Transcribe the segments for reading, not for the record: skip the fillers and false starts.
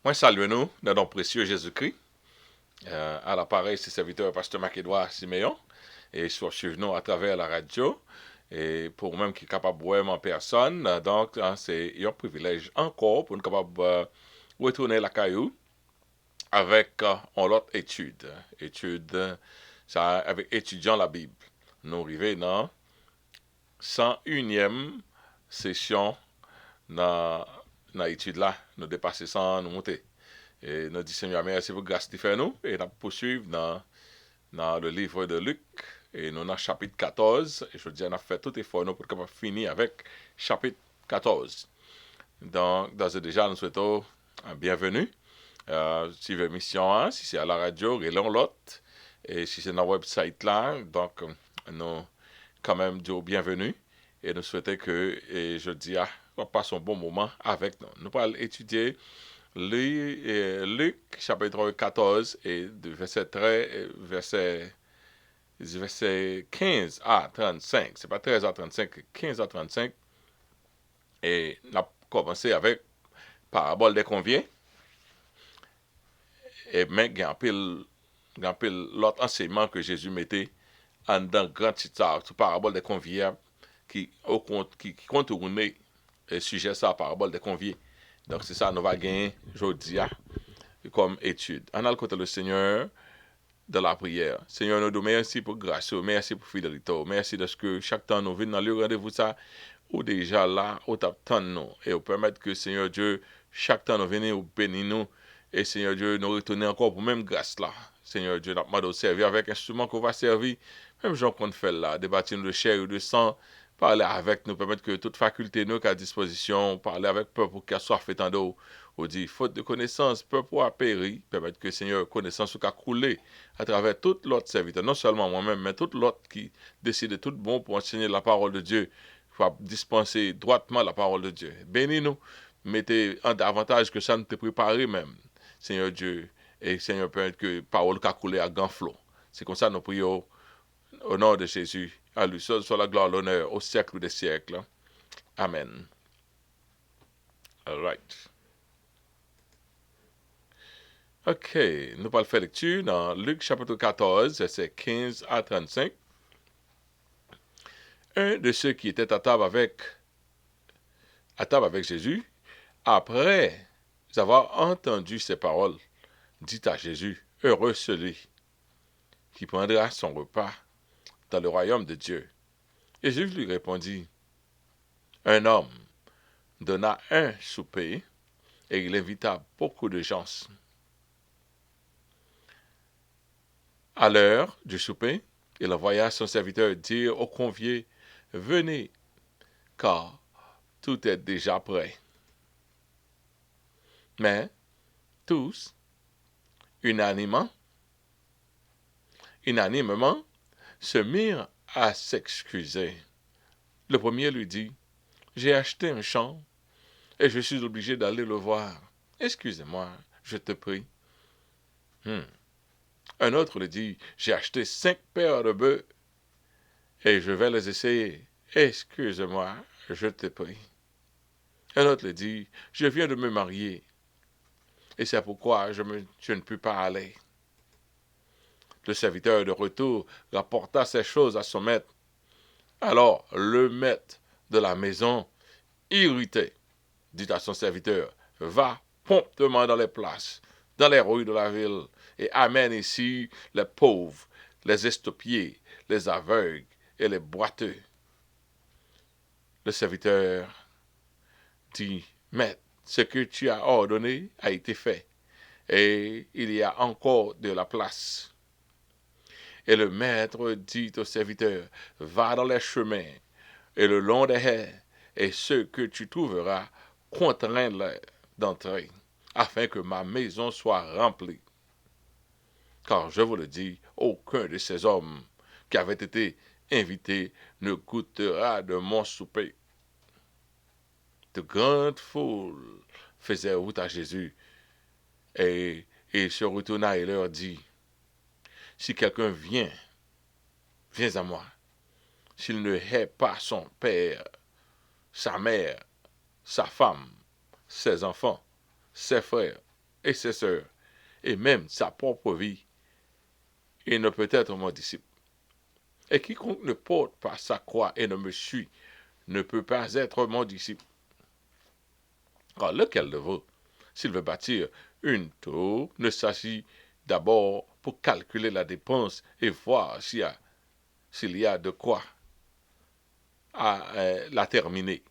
Moi, salue nous, dans notre précieux Jésus-Christ. À l'appareil, c'est serviteur pasteur Marc-Édouard Siméon. Et suivez nous à travers la radio. Et pour même qui est capable de voir en personne. Donc, c'est un privilège encore pour nous capable de retourner la caillou avec une autre étude. Étude, ça, avec étudiant la Bible. Nous arrivons dans 101e session dans l'étude là. Nous dépassons 100, nous montons. Et nous disons Seigneur, merci pour grâce que tu fais nous. Et nous poursuivons dans le livre de Luc. Et nous dans chapitre 14. Et je dis, on a fait tout effort nous pour pouvoir finir avec chapitre 14. Donc, d'ores et déjà, nous souhaitons un bienvenue. Si vous avez mission 1, si c'est à la radio, relons l'autre. Et si c'est dans le website là, donc, nous quand même disons bienvenue. Et nous souhaitons que, et je dis, on passe un bon moment avec nous. Nous allons étudier Luc, chapitre 14, et de verset 15 à 35. C'est pas 13 à 35, 15 à 35. Et on a commencé avec parabole des conviés. Et maintenant, il y a un peu l'autre enseignement que Jésus mettait en dans grand titre, sur parabole des conviés, qui contournait le sujet ça, parabole des conviés. Donc, c'est ça, nous va gagner aujourd'hui comme étude. On a le côté le Seigneur de la prière. Seigneur, nous te merci pour grâce, merci pour fidélité, merci de ce que chaque temps nous venons dans le rendez-vous ça, ou déjà là, ou t'attend nous, et vous permettre que Seigneur Dieu, chaque temps nous venons, ou bénis nous, et Seigneur Dieu, nous retourner encore pour même grâce là. Seigneur Dieu, nous demandons de servir avec instrument qu'on va servir, même gens qu'on fait là, des bâtiments de chair ou de sang, parler avec nous, permettre que toute faculté nous qu'à disposition, parler avec peuple pour qu'elle soit faite en dos. On dit, faute de connaissance, peuple a péri, permettre que Seigneur, connaissance soit coulé à travers tout l'autre serviteur, non seulement moi-même, mais tout l'autre qui décide de tout bon pour enseigner la parole de Dieu, pour dispenser droitement la parole de Dieu. Bénis-nous, mettez en davantage que ça nous te préparé même, Seigneur Dieu, et Seigneur, permettre que la parole a coulé à grand flot. C'est comme ça que nous prions au nom de Jésus. À lui seul soit la gloire, l'honneur, au siècle des siècles. Amen. All right. OK, nous allons faire lecture dans Luc chapitre 14, versets 15 à 35. Un de ceux qui étaient à table avec Jésus, après avoir entendu ces paroles, dit à Jésus, heureux celui qui prendra son repas dans le royaume de Dieu. Et Jésus lui répondit, un homme donna un souper et il invita beaucoup de gens. À l'heure du souper, il envoya son serviteur dire aux conviés, venez, car tout est déjà prêt. Mais tous, unanimement, se mirent à s'excuser. Le premier lui dit, j'ai acheté un champ et je suis obligé d'aller le voir. Excusez-moi, je te prie. Un autre lui dit, j'ai acheté 5 paires de bœufs et je vais les essayer. Excuse-moi, je te prie. Un autre lui dit, je viens de me marier et c'est pourquoi je ne peux pas aller. Le serviteur de retour rapporta ces choses à son maître. Alors le maître de la maison, irrité, dit à son serviteur, va promptement dans les places, dans les rues de la ville, et amène ici les pauvres, les estopiés, les aveugles et les boiteux. Le serviteur dit, maître, ce que tu as ordonné a été fait, et il y a encore de la place. Et le maître dit au serviteur, va dans les chemins et le long des haies, et ceux que tu trouveras, contrains-les d'entrer, afin que ma maison soit remplie. Car je vous le dis, aucun de ces hommes qui avaient été invités ne goûtera de mon souper. De grandes foules faisaient route à Jésus, et il se retourna et leur dit, si quelqu'un viens à moi. S'il ne hait pas son père, sa mère, sa femme, ses enfants, ses frères et ses sœurs, et même sa propre vie, il ne peut être mon disciple. Et quiconque ne porte pas sa croix et ne me suit ne peut pas être mon disciple. Car lequel de vous, s'il veut bâtir une tour, ne s'agit d'abord pour calculer la dépense et voir s'il y a de quoi la terminer.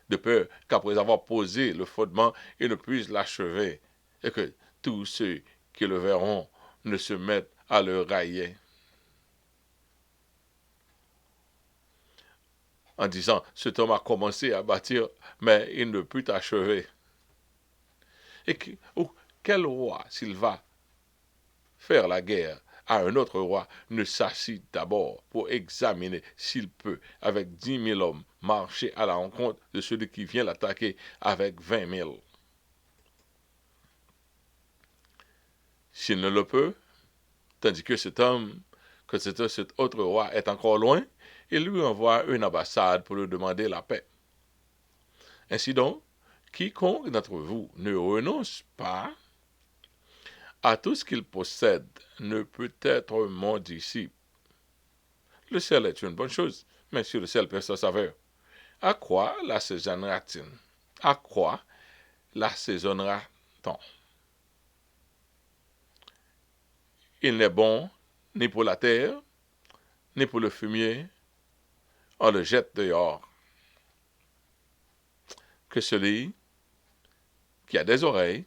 De peur qu'après avoir posé le fondement, il ne puisse l'achever, et que tous ceux qui le verront ne se mettent à le railler, en disant, cet homme a commencé à bâtir, mais il ne put achever. Et quel roi, s'il va faire la guerre à un autre roi, ne s'assit d'abord pour examiner s'il peut, avec 10 000 hommes, marcher à la rencontre de celui qui vient l'attaquer avec 20 000. S'il ne le peut, tandis que cet autre roi est encore loin, il lui envoie une ambassade pour lui demander la paix. Ainsi donc, quiconque d'entre vous ne renonce pas à tout ce qu'il possède ne peut être mon disciple. Le sel est une bonne chose, mais si le sel perd sa saveur, à quoi l'assaisonnera-t-il? À quoi l'assaisonnera-t-on? Il n'est bon ni pour la terre, ni pour le fumier, on le jette dehors. Que celui qui a des oreilles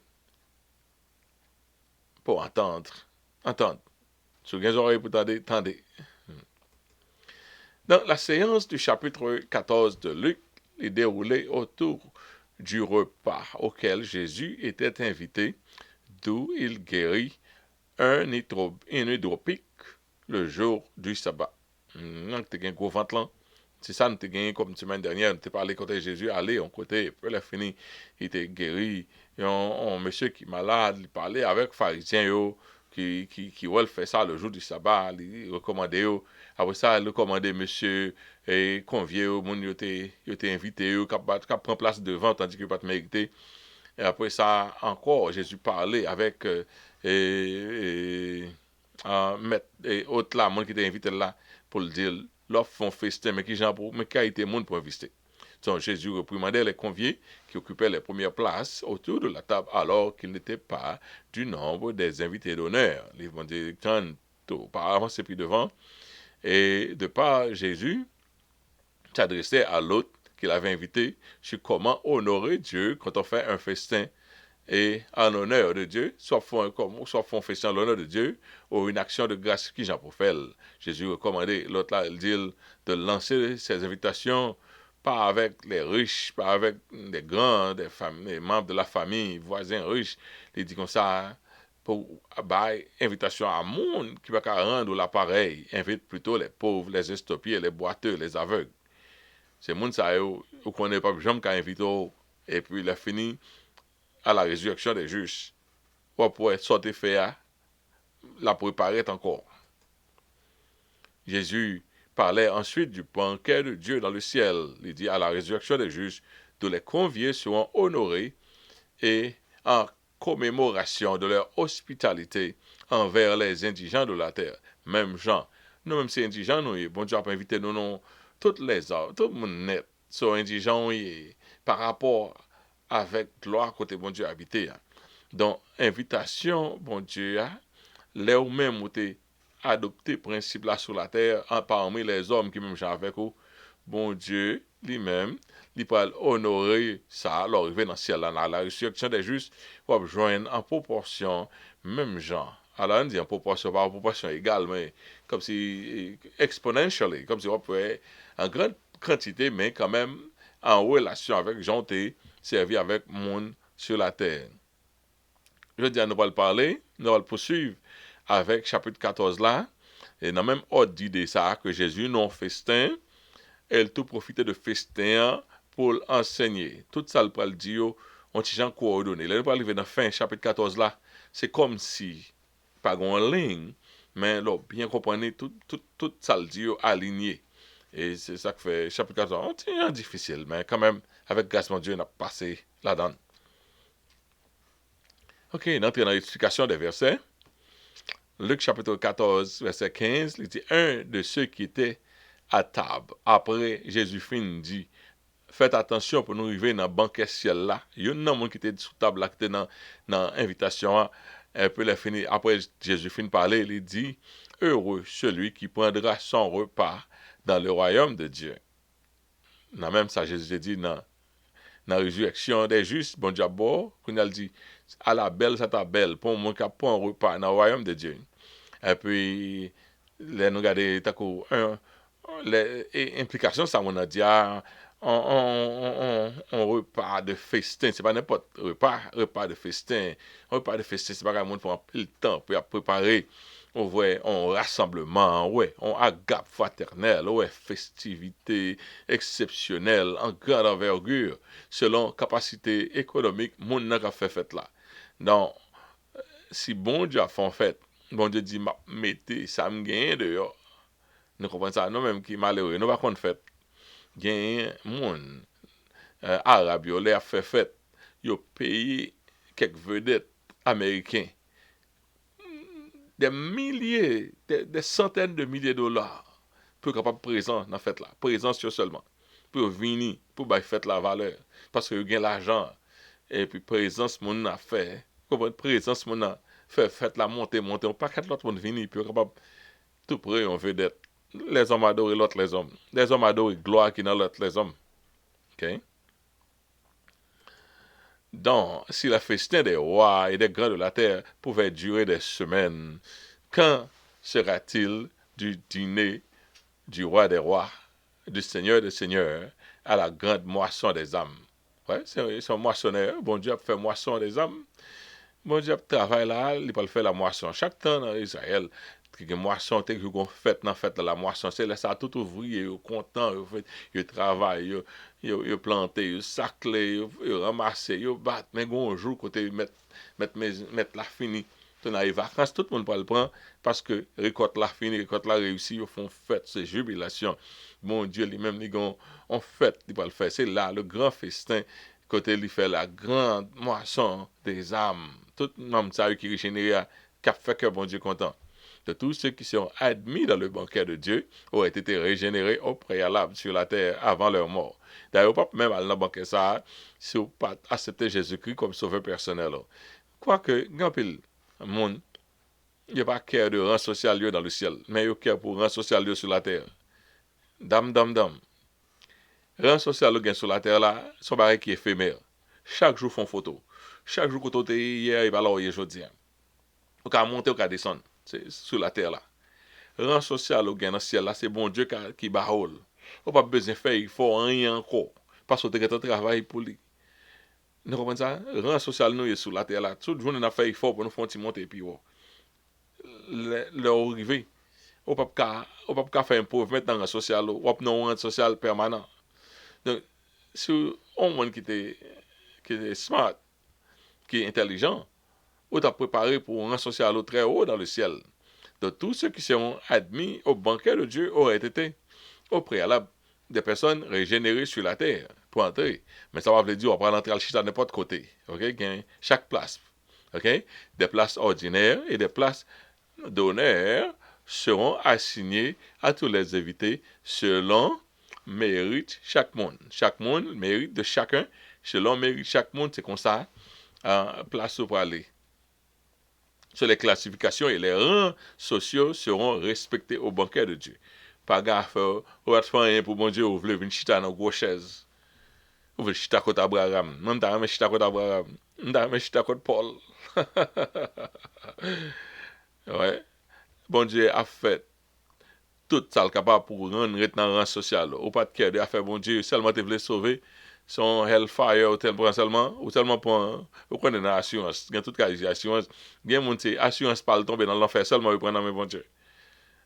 pour entendre. Ceux qui ont des oreilles pour entendre, tendez. Dans la séance du chapitre 14 de Luc, est déroulée autour du repas auquel Jésus était invité, d'où il guérit un hydropique le jour du sabbat. Non, tu as un gros ventre là. C'est ça, nous avons gagné comme semaine dernière, nous avons parlé côté Jésus, allez, on côté, puis il a fini, il était guéri. Et un monsieur qui est malade, il parlait avec pharisiens, qui veulent faire ça le jour du sabbat, il recommandait, après ça, il recommandait monsieur, et convié, au monde, il était invité, qui prend place devant, tandis qu'il n'a pas mérité. Et après ça, encore, Jésus parlait avec, et autres là, monde qui était invité là, pour le dire, l'offre font festin, mais qui a été monde pour inviter. Donc Jésus reprimandait les conviés qui occupaient les premières places autour de la table alors qu'ils n'étaient pas du nombre des invités d'honneur. Les vont dire, auparavant, c'est pris devant. Et de part, Jésus s'adressait à l'autre qu'il avait invité sur comment honorer Dieu quand on fait un festin et en honneur de Dieu, soit font festin en l'honneur de Dieu, ou une action de grâce qui j'en profère. Jésus recommandait, l'autre là, il dit de lancer ses invitations, pas avec les riches, pas avec les grands, des membres de la famille, voisins riches. Il dit comme ça, pour invitation à monde qui va rendre l'appareil, invite plutôt les pauvres, les estopiers, les boiteux, les aveugles. C'est monde ça, vous connaissez pas jamais qu'à inviter, et puis il a fini à la résurrection des justes, ou pour sortir faire, la préparer encore. Jésus parlait ensuite du banquet de Dieu dans le ciel. Il dit à la résurrection des justes, tous les conviés seront honorés et en commémoration de leur hospitalité envers les indigents de la terre. Même Jean, nous-mêmes c'est indigents, nous, bon Dieu a pas invité nous, non, toutes les hommes, tout le monde net sont indigents par rapport avec gloire côté bon Dieu habité. Donc, invitation, bon Dieu, là où même où tu adopté principe là sur la terre, parmi les hommes qui même sont avec vous, bon Dieu lui-même, il peut honorer ça, l'arrivée dans le ciel, là, la résurrection des justes, pour joindre en proportion, même gens. Alors, on dit en proportion, pas en proportion égale, mais comme si exponentially, comme si on pouvait en grande quantité, mais quand même en relation avec gens qui servi avec monde sur la terre. Je dis, nous allons parler, nous allons poursuivre avec chapitre 14 là, et dans même ordre d'idée ça, que Jésus non festin, elle tout profiter de festin pour enseigner. Tout ça, le pral dit, on t'y gens coordonné. Là, nous allons arriver dans fin chapitre 14 là, c'est comme si, pas en ligne, mais là, bien comprenez, tout ça le dit, aligné. Et c'est ça que fait chapitre 14, on t'y difficile, mais quand même, avec grâce de Dieu, on a passé là-dedans. Ok, d'entrer dans l'explication des versets. Luc chapitre 14, verset 15, il dit, un de ceux qui étaient à table, après Jésus fin dit, faites attention pour nous arriver dans le banquet ciel là. Il y a un homme qui était sous table là, qui était dans l'invitation, un peu fini, après Jésus fin parler, il dit, heureux celui qui prendra son repas dans le royaume de Dieu. Dans même ça, Jésus dit dans la résurrection des justes, bon Dieu, bon, qu'on a dit, à la belle, ça t'a belle, pour moi qui prend un repas dans le royaume de Dieu. Et puis, là, nous regardons, les implications, ça, on a dit, on repas de festin, c'est pas n'importe repas de festin. Un repas de festin, c'est pas qu'un monde pour un peu le temps pour préparer. On voit un rassemblement, ouais, un agape fraternel, ouais, festivité exceptionnelle, en grande envergure, selon capacité économique, moun n'a qu'à faire fête là. Donc, si bon Dieu a fait fête, bon Dieu dit, mettez, ça me gagne dehors. Nous comprenons ça, nous même qui malheureux, nous pas qu'on fait. Gagne moun arabe yo a fait fête, yo payé quelques vedettes américains des milliers, des centaines de milliers de dollars pour capable présent dans fête là, présence seulement pour venir pour bailler fête la valeur parce que yo gagne l'argent et puis présence moun a fait, comprendre présence moun a fait fête la monter on pas quatre l'autre monde venir puis capable tout près on vedette. Les hommes adorent l'autre les hommes. Les hommes adorent gloire qui dans l'autre les hommes. OK? Donc, si la festin des rois et des grands de la terre pouvait durer des semaines, quand sera-t-il du dîner du roi des rois, du seigneur des seigneurs, à la grande moisson des âmes? Ouais, c'est un moissonneur. Bon Dieu a fait moisson des âmes. Bon Dieu travaille là, il peut faire la moisson. Chaque temps dans Israël, que moisson, que qu'on fait dans fête la moisson, c'est là ça tout ouvrier, yo content, yo travaille, yo planté, yo saclé, yo ramassé, yo bat, mais un jour côté mettre la fini. Dans les vacances, tout le monde peut le prendre parce que récolte la fini, récolte la réussi, ils font fête, c'est jubilation. Mon Dieu, lui-même, on fête, il peut le faire. C'est là le grand festin, côté il fait la grande moisson des âmes. Tout le monde ça qui régénère, qui a fait que bon Dieu content. De tous ceux qui sont admis dans le banquet de Dieu auraient été régénérés au préalable sur la terre avant leur mort. D'ailleurs, pas même dans le banquet ça, si vous pas accepter Jésus-Christ comme sauveur personnel. Quoique, grand pile, monde, il n'y a pas cœur de rang social dans le ciel, mais il y a cœur pour rang social sur la terre. Dame. Rang social sur la terre là, son baril qui est éphémère. Chaque jour font photo. Chaque jour quand tu es hier, il va là aujourd'hui. On peut monter, on peut descendre sur la terre là. Rang social dans le ciel là, c'est bon Dieu qui barole. On pas besoin de faire, il faut rien encore. Parce que tu as travail pour lui. Vous comprenez ça? Rang social nous est sur la terre là. Tout le monde a fait effort pour nous faire monter puis le arrivé. On peut pas faire un pauvre mettre dans rang social, ou non rang social permanent. Donc si on monde qui est smart, qui est intelligent, on t'a préparé pour un rang social très haut dans le ciel. Donc tous ceux qui seront admis au banquet de Dieu auraient été au préalable des personnes régénérées sur la terre pour entrer. Mais ça va veut dire on va entrer à n'importe côté. OK? Chaque place. OK? Des places ordinaires et des places d'honneur seront assignées à tous les invités selon mérite chaque monde. Chaque monde mérite de chacun selon mérite chaque monde. C'est comme ça. Place pour aller. Sur les classifications et les rangs sociaux seront respectés au banquet de Dieu. Pas gaffe, on va faire rien pour mon Dieu, vous voulez venir chita dans une grosse chaise. Vous voulez chita contre Abraham. Même t'as chita contre Abraham. T'as chita contre Paul. Ouais. Bon Dieu a fait tout ça capable pour rendre dans le rang social. Ou pas de cœur de faire bon Dieu, seulement tu voulais sauver son hellfire ou tellement pour ou connaît une assurance. Il y a toute cas d'assurance. Il y a des gens qui assurance pas le tomber dans l'enfer seulement pour prendre dans bon Dieu.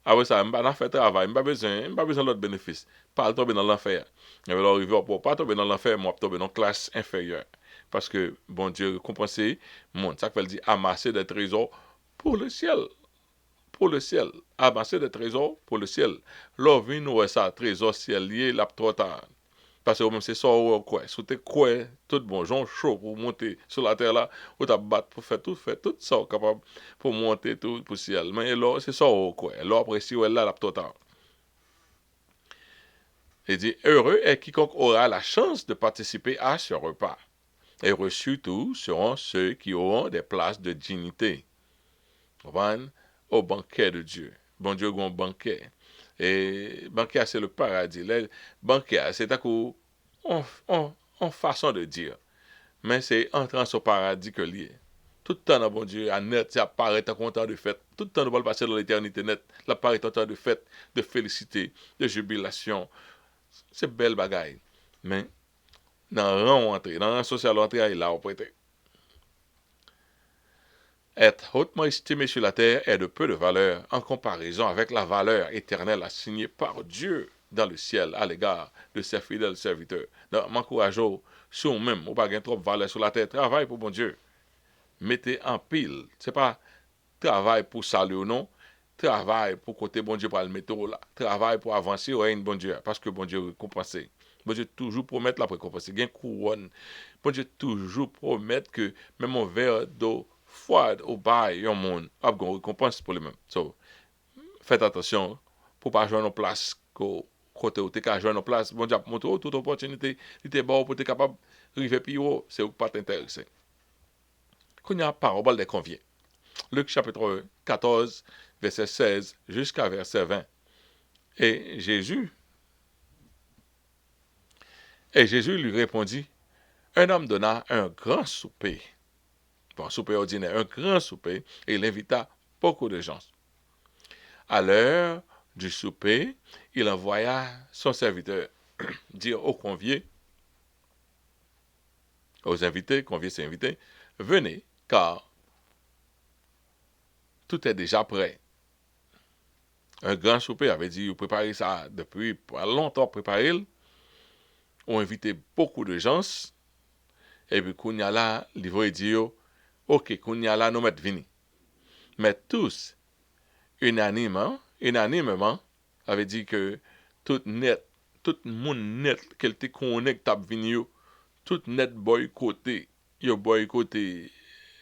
Après ça, je n'ai pas fait travail, je n'ai pas besoin d'autres bénéfices. Pas tomber dans l'enfer. Je vais arriver pour pas tomber dans l'enfer, moi tomber dans une classe inférieure. Parce que bon Dieu compensé monde. Ça veut dire amasser des trésors pour le ciel. Pour le ciel. Amasser des trésors pour le ciel. L'orvin nous ça, trésor ciel lié, la trop tard. Parce que même c'est ça ou quoi. Si tu quoi, tout bon, j'en chaud pour monter sur la terre là, ou t'as battre pour faire tout ça capable pour monter tout pour ciel. Mais là, c'est ça ou quoi. Là après si ouais là la total. Il dit heureux est quiconque aura la chance de participer à ce repas. Et heureux surtout seront ceux qui auront des places de dignité. Au banquet de Dieu. Bon Dieu, un banquet. Et banquet, c'est le paradis. Le banquet, c'est en façon de dire. Mais c'est entrant sur le paradis que lié. Tout le temps, bon Dieu, à net, ça apparaît en content de fête. Tout le temps, nous allons passer dans l'éternité net. L'apparaît en temps de fête, de félicité, de jubilation. C'est belle bagaille. Mais, dans le rang entrée, dans le rang social entrée, il a prêté. Être hautement estimé sur la terre est de peu de valeur en comparaison avec la valeur éternelle assignée par Dieu dans le ciel à l'égard de ses fidèles serviteurs. Donc, m'encourage sur vous-même, ou pas gagner trop de valeur sur la terre, travaille pour bon Dieu. Mettez en pile. C'est pas travail pour saluer ou non, travail pour côté bon Dieu pour le mettre là. Travail pour avancer ou une bon Dieu, parce que bon Dieu récompense. Bon Dieu toujours promettre la récompense. Gain couronne. Bon Dieu toujours promettre que même un verre d'eau froide au bail, un monde, a une récompense pour lui-même. So, faites attention pour pas jouer en place côté où tu as joué en place. Bon Dieu montre toute opportunité, il était bon pour être capable de arriver plus haut, c'est pas t'intéresser. Quand il y a parole des conviés. Luc chapitre 14, verset 16 jusqu'à verset 20. Et Jésus lui répondit, un homme donna un grand souper, bon, souper ordinaire, un grand souper, et il invita beaucoup de gens. À l'heure du souper, il envoya son serviteur dire aux conviés, aux invités, conviés c'est invités, venez, car tout est déjà prêt. Un grand souper avait dit, vous préparez ça depuis longtemps, préparé. On invité beaucoup de gens. Et puis, Kounya là, il dit, ok, Kounya là, nous mettons vini. Mais tous, unanimement, avait dit que tout le monde net, qu'elle te connecte à vini, tout net boycotté, yo boycotté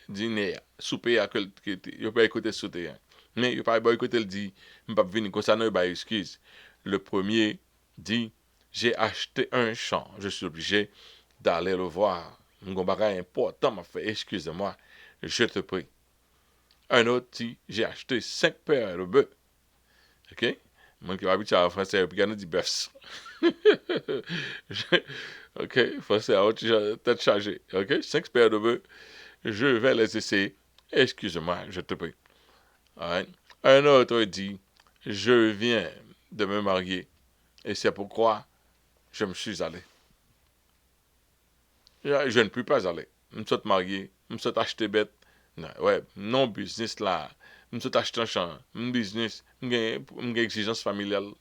dîner, souper à quel yo boycotté souper. Mais yo pas boycotté le dit, m'pas venir comme ça non pas excuse. Le premier dit j'ai acheté un champ, je suis obligé d'aller le voir. Mon bagage important m'a fait, excusez-moi, je te prie. Un autre dit j'ai acheté 5 paires de bœufs. OK? Moi qui habite en français, puis il dit bœufs. OK, français à haute tête chargée. OK? 5 paires de bœufs. Je vais les essayer. Excuse-moi, je te prie. Right? Un autre dit, je viens de me marier et c'est pourquoi je me suis allé. Je ne puis pas aller. Je me suis marié, je me suis acheté bête. Non, ouais, non business là. Je me suis acheté un champ, un business, une exigence familiale.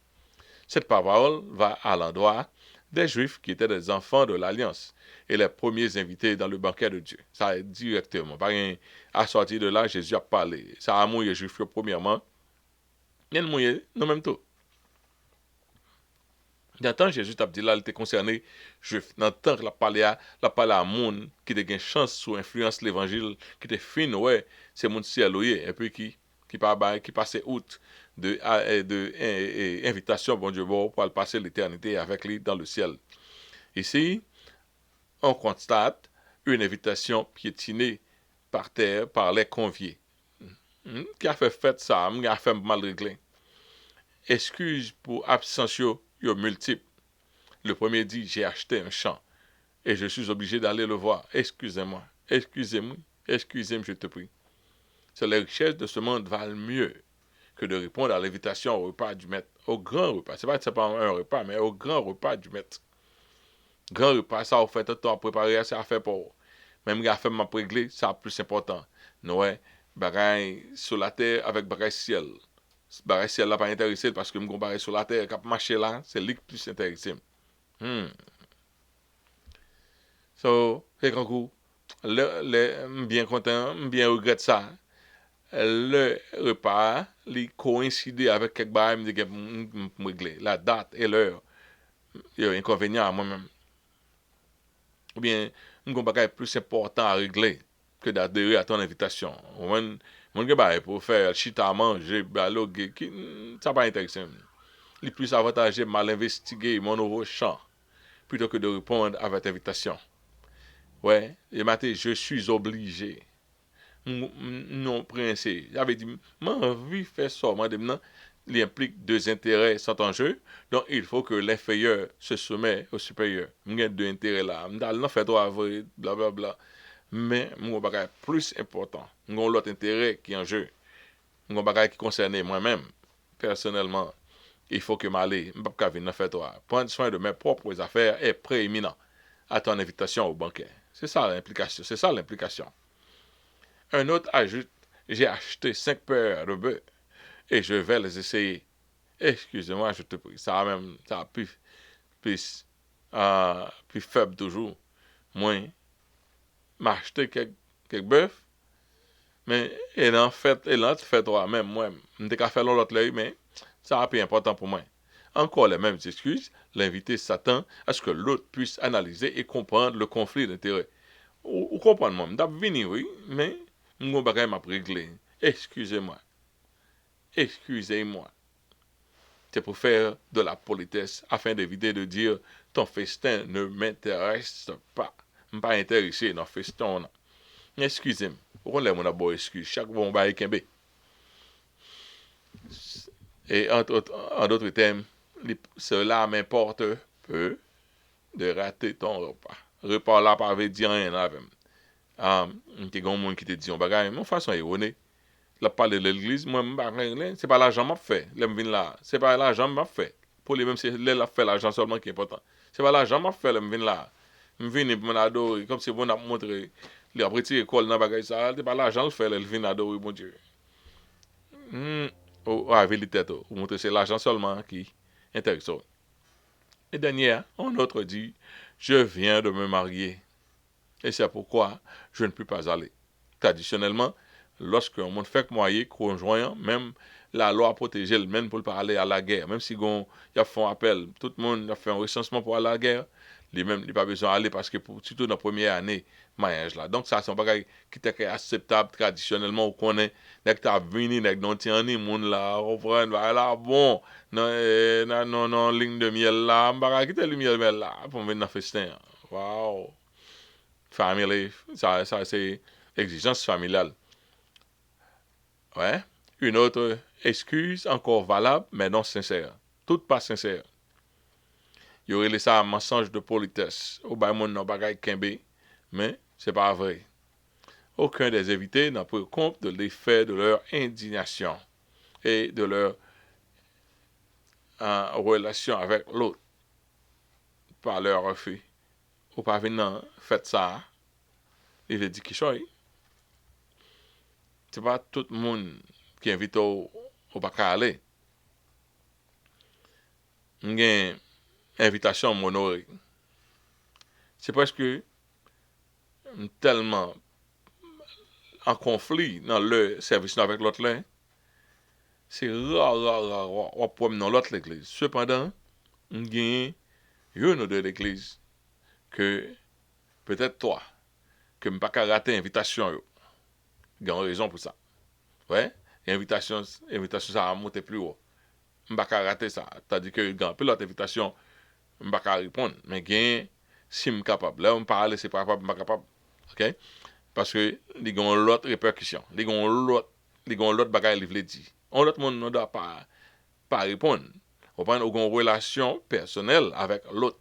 Cette parole va à l'endroit des Juifs qui étaient des enfants de l'Alliance et les premiers invités dans le banquet de Dieu. Ça est directement. Pas rien à sortir de là, Jésus a parlé. Ça a mouillé les Juifs premièrement. Il y a mouillé, non même tout. Dans le temps, Jésus t'a dit là, il était concerné Juif. Dans le temps que la parlé à monde qui a une chance sous influence de l'évangile, qui était fin, ouais, c'est mon ciel, et puis qui passait outre de invitation, bon Dieu, bon, pour passer l'éternité avec lui dans le ciel. Ici, on constate une invitation piétinée par terre par les conviés. Qui a fait ça, qui a fait mal réglé. Excuse pour absence multiple. Le premier dit, j'ai acheté un champ et je suis obligé d'aller le voir. Excusez-moi, excusez-moi, excusez-moi, je te prie. C'est les richesses de ce monde valent mieux que de répondre à l'invitation au repas du maître, au grand repas. C'est pas un repas, mais au grand repas du maître. Grand repas, ça a fait un temps à préparer, ça a fait pour. Même a fait ma réglé, ça plus important. Ouais, bagaille sur la terre avec bagaille ciel. Bagaille ciel là pas intéressé parce que me bagaille sur la terre, cap marcher là, c'est lui qui plus intéressé. So, c'est quand coup, bien content, bien regrette ça. Le repas, il coïncidait avec quelque chose que me réglé, la date et l'heure. il y a un inconvénient à moi-même. Ou bien, un bagage plus important à régler que d'adhérer à ton invitation. Mon gars, pour faire chita à manger, dialoguer, ça pas intéressant. Il est plus avantageux mal investiguer mon nouveau champ plutôt que de répondre à votre invitation. Ouais, et matin, je suis obligé. Non, prince, j'avais dit, ma envie fait ça, madame, il implique deux intérêts sont en jeu, donc il faut que l'inférieur se soumet au supérieur. Il y a deux intérêts là. Je fait toi vrai, blablabla. Mais mon bagage plus important, j'ai l'autre intérêt qui est en jeu. Mon bagage qui concerne moi-même, personnellement. Il faut que m'aille, je pas venir faire toi. Prendre soin de mes propres affaires est prééminent à ton invitation au banquet. C'est ça l'implication. C'est ça l'implication. Un autre ajoute, j'ai acheté 5 paires de bœufs et je vais les essayer. Excusez-moi, je te prie. Ça a plus faible toujours. Moi, m'acheter quelques bœufs, mais il en fait toi-même, moi. Je n'ai qu'à faire l'autre l'œil, mais ça a plus important pour moi. Encore les mêmes excuses, l'invité s'attend à ce que l'autre puisse analyser et comprendre le conflit d'intérêts. Ou comprendre moi, m'dap vini oui, mais mon bagay m'a réglé. Excusez-moi. Excusez-moi. C'est pour faire de la politesse afin d'éviter de dire ton festin ne m'intéresse pas. Je ne suis pas intéressé dans le festin. Excusez-moi. Pourquoi on a beau excuse? Chaque bon bagay kembe. Et en d'autres termes, cela m'importe peu de rater ton repas. Repas là, pas veut dire rien avec. Il y a des gens qui te disent, bagay, mon façon erronée. La parler de l'église, moi, c'est pas l'argent m'a fait. Là, c'est pas l'argent m'a fait. Pour les mêmes, c'est là fait l'argent seulement qui est important. C'est pas l'argent m'a fait, là. Je viens pour m'adorer, comme si on a montré, les après école dans bagay ça, c'est pas l'argent le fait, il vient adorer, mon Dieu. Avec les têtes, vous montrez c'est l'argent seulement qui intéresse. Et dernière, un autre dit, je viens de me marier. Et c'est pourquoi je ne peux pas aller. Traditionnellement, lorsque on monde fait marier conjoint, même la loi protège le même pour ne pas aller à la guerre. Même si on y a fait un appel, tout le monde a fait un recensement pour aller à la guerre, les mêmes n'ont pas besoin d'aller parce que surtout dans la première année mariage là. Donc ça c'est un bagage qui était acceptable traditionnellement ou qu'on est dès que tu as venu dès que non tiens monde là, on prend là bon non ligne de miel là, bagage qui était le miel là pour venir dans festin. Waouh. Family, ça c'est exigence familiale. Ouais. Une autre excuse encore valable, mais non sincère. Toute pas sincère. Il y aurait laissé un mensonge de politesse. Au bas monde n'a pas kembe, mais c'est pas vrai. Aucun des invités n'a pris compte de l'effet de leur indignation et de leur relation avec l'autre par leur refus. Au pas venant, faites ça. Il a dit qu'il choisit. C'est pas tout le monde qui invite au bac à aller. Une invitation monorée. C'est parce que tellement en conflit dans le service avec l'autre là, c'est rare, on peut dans l'autre l'église. Cependant, il y a une ou deux l'église que peut-être toi, que je ne pas rater l'invitation. Il y a une raison pour ça. Ouais, invitation ça a monté plus haut. Je ne pas rater ça. Tandis que il y a un peu l'autre invitation, je ne pas répondre. Mais gain si je suis capable. Là, on parle, c'est pas capable, je suis capable. OK? Parce que il y a l'autre répercussion. Il y a l'autre bagage qui veut dire. On l'autre monde ne doit pas répondre. On prend une relation personnelle avec l'autre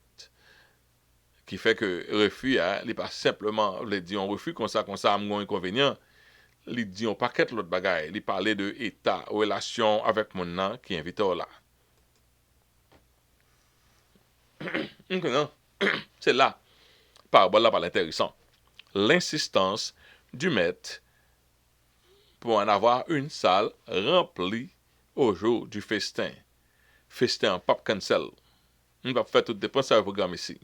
qui fait que refus il n'est pas simplement le dit on refus comme ça a un inconvénient. Il dit on paquet l'autre bagage. Il parlait de état, relation avec mon nom qui invite là. Donc, non, c'est là. Parabole là par l'intéressant. L'insistance du maître pour en avoir une salle remplie au jour du festin. Festin en pop cancel. On va faire tout dépend de programme ici.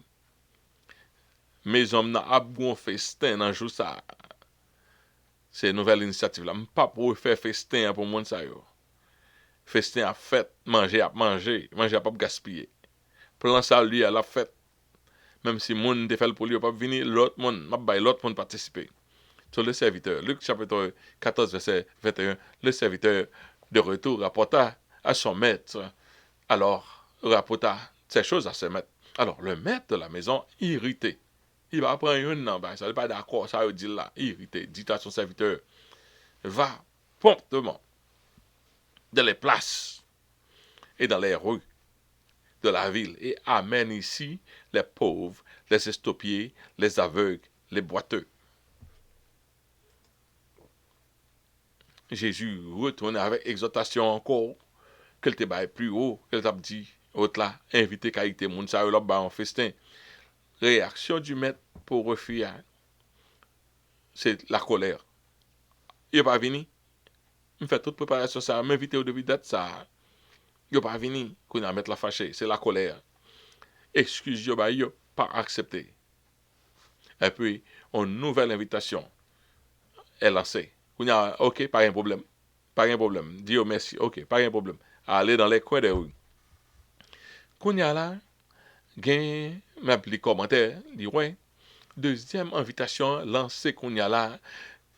Mais hommes n'a pas bon festin dans jour ça. C'est une nouvelle initiative là. Pas pour faire festin pour monde ça yo. Festin à fête, manger à pas gaspiller. plan ça lui à la fête. Même si moun te fait pour lui pas venir, l'autre monde, m'a bay l'autre monde participer. Sur le serviteur, Luc chapitre 14 verset 21, le serviteur de retour rapporta à son maître. Alors, rapporta ces choses à ses maîtres. Alors, le maître de la maison, irrité, il va prendre une non, ben, ça n'est pas d'accord, ça veut dire là, irrité, dit à son serviteur, va promptement dans les places et dans les rues de la ville et amène ici les pauvres, les estopiés, les aveugles, les boiteux. Jésus retourne avec exhortation encore, qu'elle te baille plus haut, qu'elle t'a dit, autre là, invité qualité, moun sa yo là en festin. Réaction du maître pour refuser, c'est la colère. Il n'est pas venu. Il fait toute préparation, ça, m'inviter au début date, ça. Il n'est pas venu, qu'on a mettre la fâchée, c'est la colère. Excuse, yo, bah, yo, pas accepté. Et puis, une nouvelle invitation est lancée. On a, ok, pas un problème. Pas un problème. Dis merci, ok, pas un problème. Aller dans les coins des rues. Qu'on a là, gain, même les commentaires, dit ouais. Deuxième invitation lancée qu'on y a là,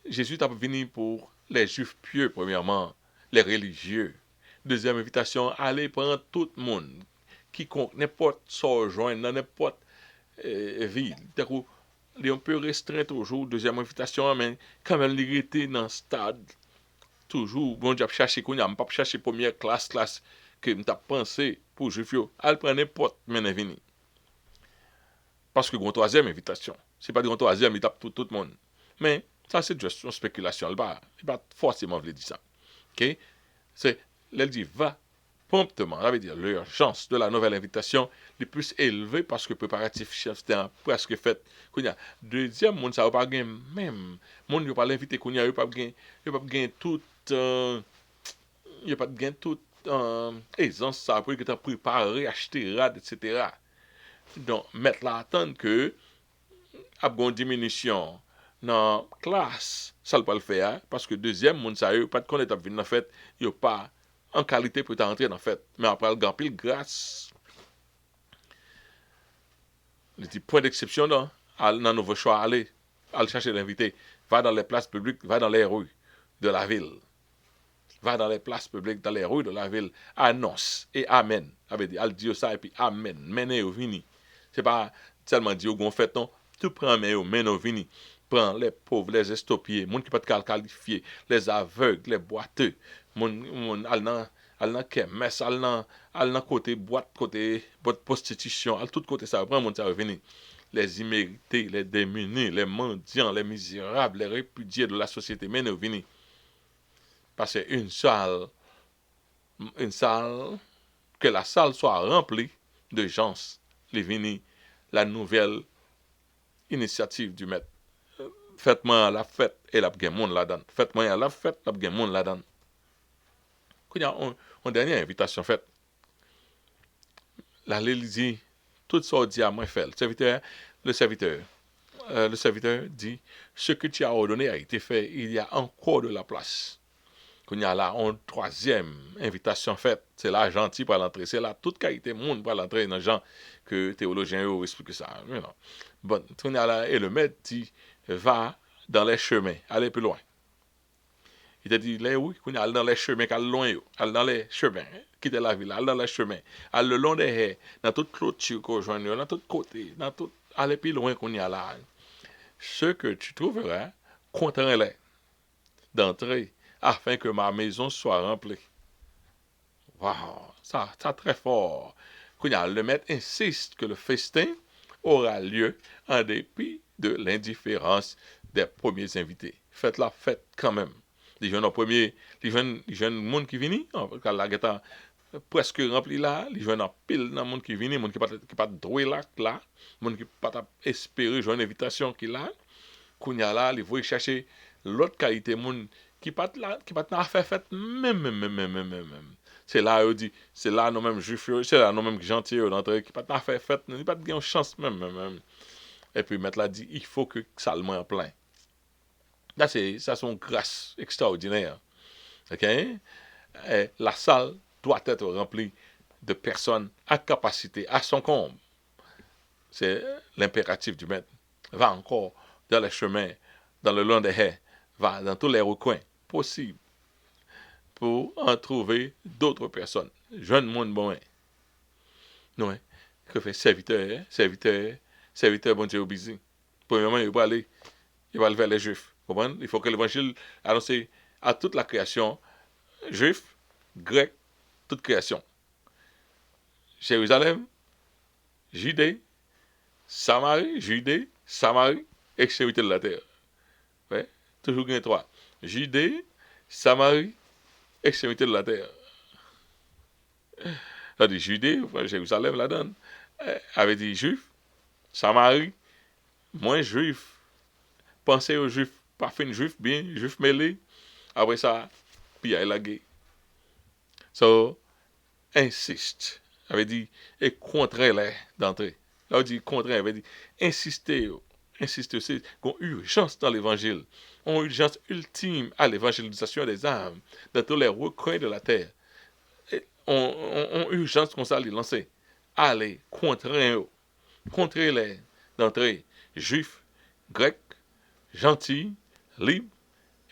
Jésus est venu pour les juifs pieux, premièrement, les religieux. Deuxième invitation, aller prendre tout le monde, quiconque, n'importe so joindre dans n'importe ville. On peut restreindre toujours, deuxième invitation, mais quand même, il était dans le stade, toujours, bon, j'ai cherché, qu'on a pas cherché première classe, que je pensé pour juifs, elle prend n'importe, mais elle venu. Parce que une troisième invitation, c'est pas une troisième, il tape tout le monde. Mais ça, c'est juste une spéculation. Il ne va pas forcément dire ça. Ok? C'est, elle dit, va promptement. Ça veut dire, l'urgence de la nouvelle invitation est plus élevée parce que le préparatif c'était presque fait. Deuxième, monde ça va pas gagner même. Monde ne va pas l'inviter, il ne va pas gagner tout. Il n'y a pas de gain toute aisance, ça après que tu as préparé, acheté, rad, etc. Donc, mettre là attendre que a une diminution dans la classe, ça ne peut pas le faire, parce que deuxième, monde ça yo pas de connaître venir dans fête, yo pas en qualité pour entrer dans fête, mais après le grand pile grâce. Le petit point d'exception dans nouveau choix aller chercher l'invité, va dans les places publiques, va dans les rues de la ville. Va dans les places publiques, dans les rues de la ville, annonce et amen. Ça veut dire, elle dit ça et puis amen, menez au vini. C'est pas seulement dire qu'on fait non, tout prend mais au menez au vini. Prends les pauvres, les estopiés, les gens qui ne peuvent pas qualifier, les aveugles, les boiteux, al nan kemes, al nan côté boîte, côté prostitution, al tout côté ça, prend mon ça venir. Les immérités, les démunis, les mendiants, les misérables, les répudiés de la société, menez au vini. Parce que une salle, que la salle soit remplie de gens, les vini, la nouvelle initiative du maître. Faites-moi la fête et la gen monde là-dedans. Faites-moi la fête, la gen monde là-dedans. Quand il y a une dernière invitation faite, la dit, tout ça dit à moi fait. Le serviteur dit, ce que tu as ordonné a été fait, il y a encore de la place. Quand il y a là une troisième invitation faite, c'est là gentil pour l'entrée, c'est là toute qualité monde pour l'entrée dans les gens que théologiens ont expliqué ça. Bon, quand il y a là, et le maître dit, va dans les chemins, allez plus loin. Il te dit, là, oui, qu'on allait dans les chemins, allez dans les chemins, quitter la ville, allez dans les chemins, allez le long des haies, dans toute clôture qu'on joint, dans tout côté, allez plus loin qu'on y a là. Ce que tu trouveras, contrains-les d'entrer, afin que ma maison soit remplie. Waouh, ça très fort. Le maître insiste que le festin aura lieu en dépit de l'indifférence des premiers invités. Faites la fête quand même. Les jeunes monde qui viennent, la guetta presque rempli là, les jeunes en pile dans monde qui viennent, monde qui pas doué là, monde qui pas espérer joindre invitation qui là, kounya là, ils vont chercher l'autre qualité monde qui pas là, qui pas faire fête même. C'est là on dit, c'est là nous même juifs, c'est là nous même gentils d'entrer qui pas faire fête, ni pas de chance même. Et puis maître là dit, il faut que ça le moins plein. Là, ça c'est une grâce extraordinaire. OK? Et la salle doit être remplie de personnes à capacité, à son comble. C'est l'impératif du maître. Va encore dans les chemins, dans le long des haies, va dans tous les recoins possibles pour en trouver d'autres personnes. Jeune monde bon. Non, que fait serviteur, serviteur, serviteur, bon Dieu, busy. Premièrement, il va aller, il va aller vers les Juifs. Comprenez? Il faut que l'évangile annonce à toute la création, Juifs, Grecs, toute création. Jérusalem, Judée, Samarie, extrémité de la terre. Ouais? Toujours bien trois. Judée, Samarie, extrémité de la terre. Ça dit Judée, Jérusalem la donne. Avait dit Juif, Samarie, moins Juif. Pensez aux Juifs, pas fin Juif, bien, Juif mêlé. Après ça, puis il a la guerre. So, insiste. Avait dit, et contraire-les d'entrée. Là, on dit contraire, avait dit, insistez, insistez, c'est qu'on a urgence dans l'évangile. On a urgence ultime à l'évangélisation des âmes dans tous les recoins de la terre. Et on a urgence comme ça à les lancer. Allez, contraire-les d'entrée. Juifs, grecs, gentils, libres,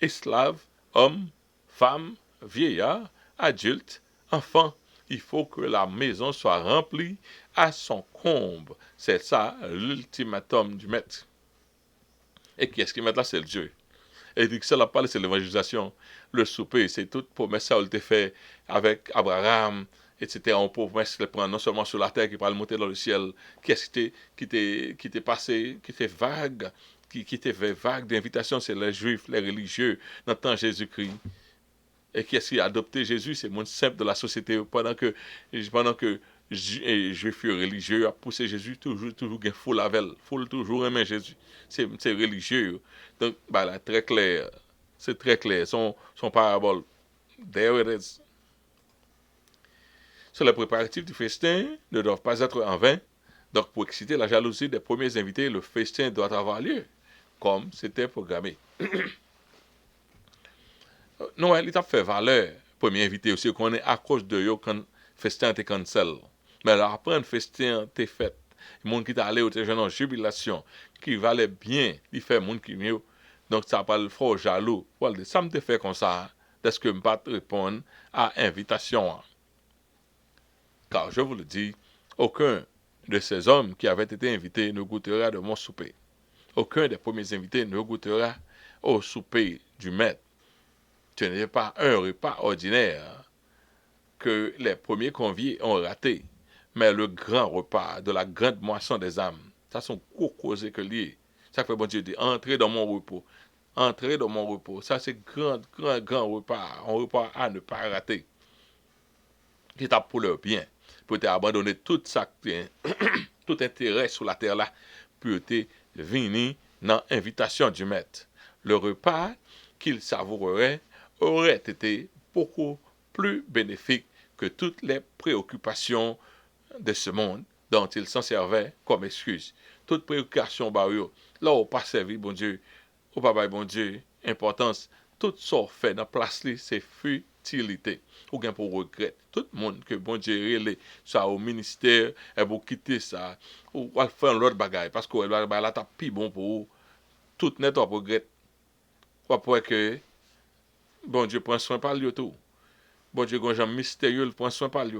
esclaves, hommes, femmes, vieillards, adultes, enfants. Il faut que la maison soit remplie à son comble. C'est ça l'ultimatum du maître. Et qui est-ce qui met là? C'est le Dieu. Et dit que ça la parle, c'est l'évangélisation. Le souper, c'est toute promesse ça, elle fait avec Abraham, etc. On promesse le prendre non seulement sur la terre, qui va le monter dans le ciel. Qu'est-ce qui était passé, qui était vague, qui était vague d'invitation, c'est les juifs, les religieux, dans le temps de Jésus-Christ. Et qui est-ce qui a adopté Jésus? C'est le monde simple de la société. Pendant que juifs et religieux a poussé Jésus, toujours une foule avec elle. Foule toujours aimer Jésus. C'est religieux. Donc, bah là, très clair. C'est très clair. Son parabole. There it is. Sur les préparatifs du festin ne doivent pas être en vain. Donc, pour exciter la jalousie des premiers invités, le festin doit avoir lieu, comme c'était programmé. Noël, il a fait valeur, premier invité aussi, qu'on est à cause de yo quand le festin était cancel. Mais là, après, le festin était fait. Le monde qui est allé au jeune en jubilation, qui valait bien, il fait monde qui mieux. Donc, ça parle fort jaloux. Voilà, ça me fait comme ça, est-ce que je ne peux pas répondre à l'invitation. Car je vous le dis, aucun de ces hommes qui avaient été invités ne goûtera de mon souper. Aucun des premiers invités ne goûtera au souper du maître. Ce n'est pas un repas ordinaire que les premiers conviés ont raté, mais le grand repas de la grande moisson des âmes. Ça sont causés que lié. Ça fait bon Dieu dit, entrez dans mon repos. Entrez dans mon repos. Ça c'est grand repas. Un repas à ne pas rater. Qui est pour leur bien. Pour abandonner tout ça, tout intérêt sur la terre là, pour venir dans l'invitation du maître. Le repas qu'ils savoureraient aurait été beaucoup plus bénéfique que toutes les préoccupations de ce monde dont ils s'en servaient comme excuse. Toute préoccupation, là où pas servi, bon Dieu, au pas bon Dieu, importance, tout ça fait dans la place, c'est futilité. Ou bien pour regret. Tout le monde que bon Dieu relève, ça au ministère, et pour quitter ça, ou faire l'autre bagaille, parce que là, t'as plus bon pour vous. Tout net, on regret. Pour que bon Dieu prend soin par lui tout. Bon Dieu, quand j'aime mystérieux, prend soin par lui.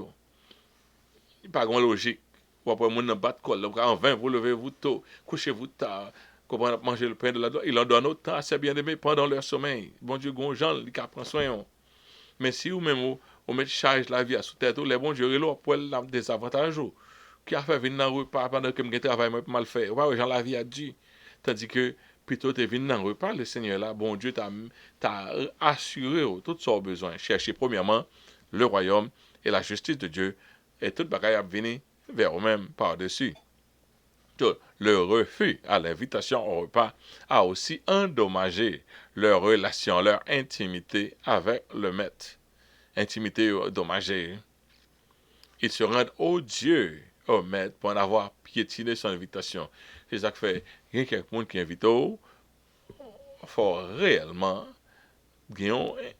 Il n'y a pas de logique. Ou après, mon bat col, en 20, vous levez-vous tôt, couchez-vous tard, comment manger le pain de la doigt. Il en donne autant à ses bien-aimés pendant leur sommeil. Bon Dieu, gonjan, il prend soin. Mais si vous même, vous mettez charge la vie à sous tête, les bons Dieu, là, pour des avantages, qui a fait venir dans le repas pendant que je travaille mal fait. Ouais, Jean la vie a dit. Tandis que, plutôt tu es venu dans le repas, le Seigneur là, bon Dieu t'a assuré tous ses besoins. Cherchez premièrement le royaume et la justice de Dieu, et toute bagaille a venir vers vous-même par-dessus. Le refus à l'invitation au repas a aussi endommagé leur relation, leur intimité avec le maître. Intimité endommagée. Ils se rendent odieux au maître pour en avoir piétiné son invitation. C'est ça que fait, il y a quelqu'un qui invite au, faut réellement gagner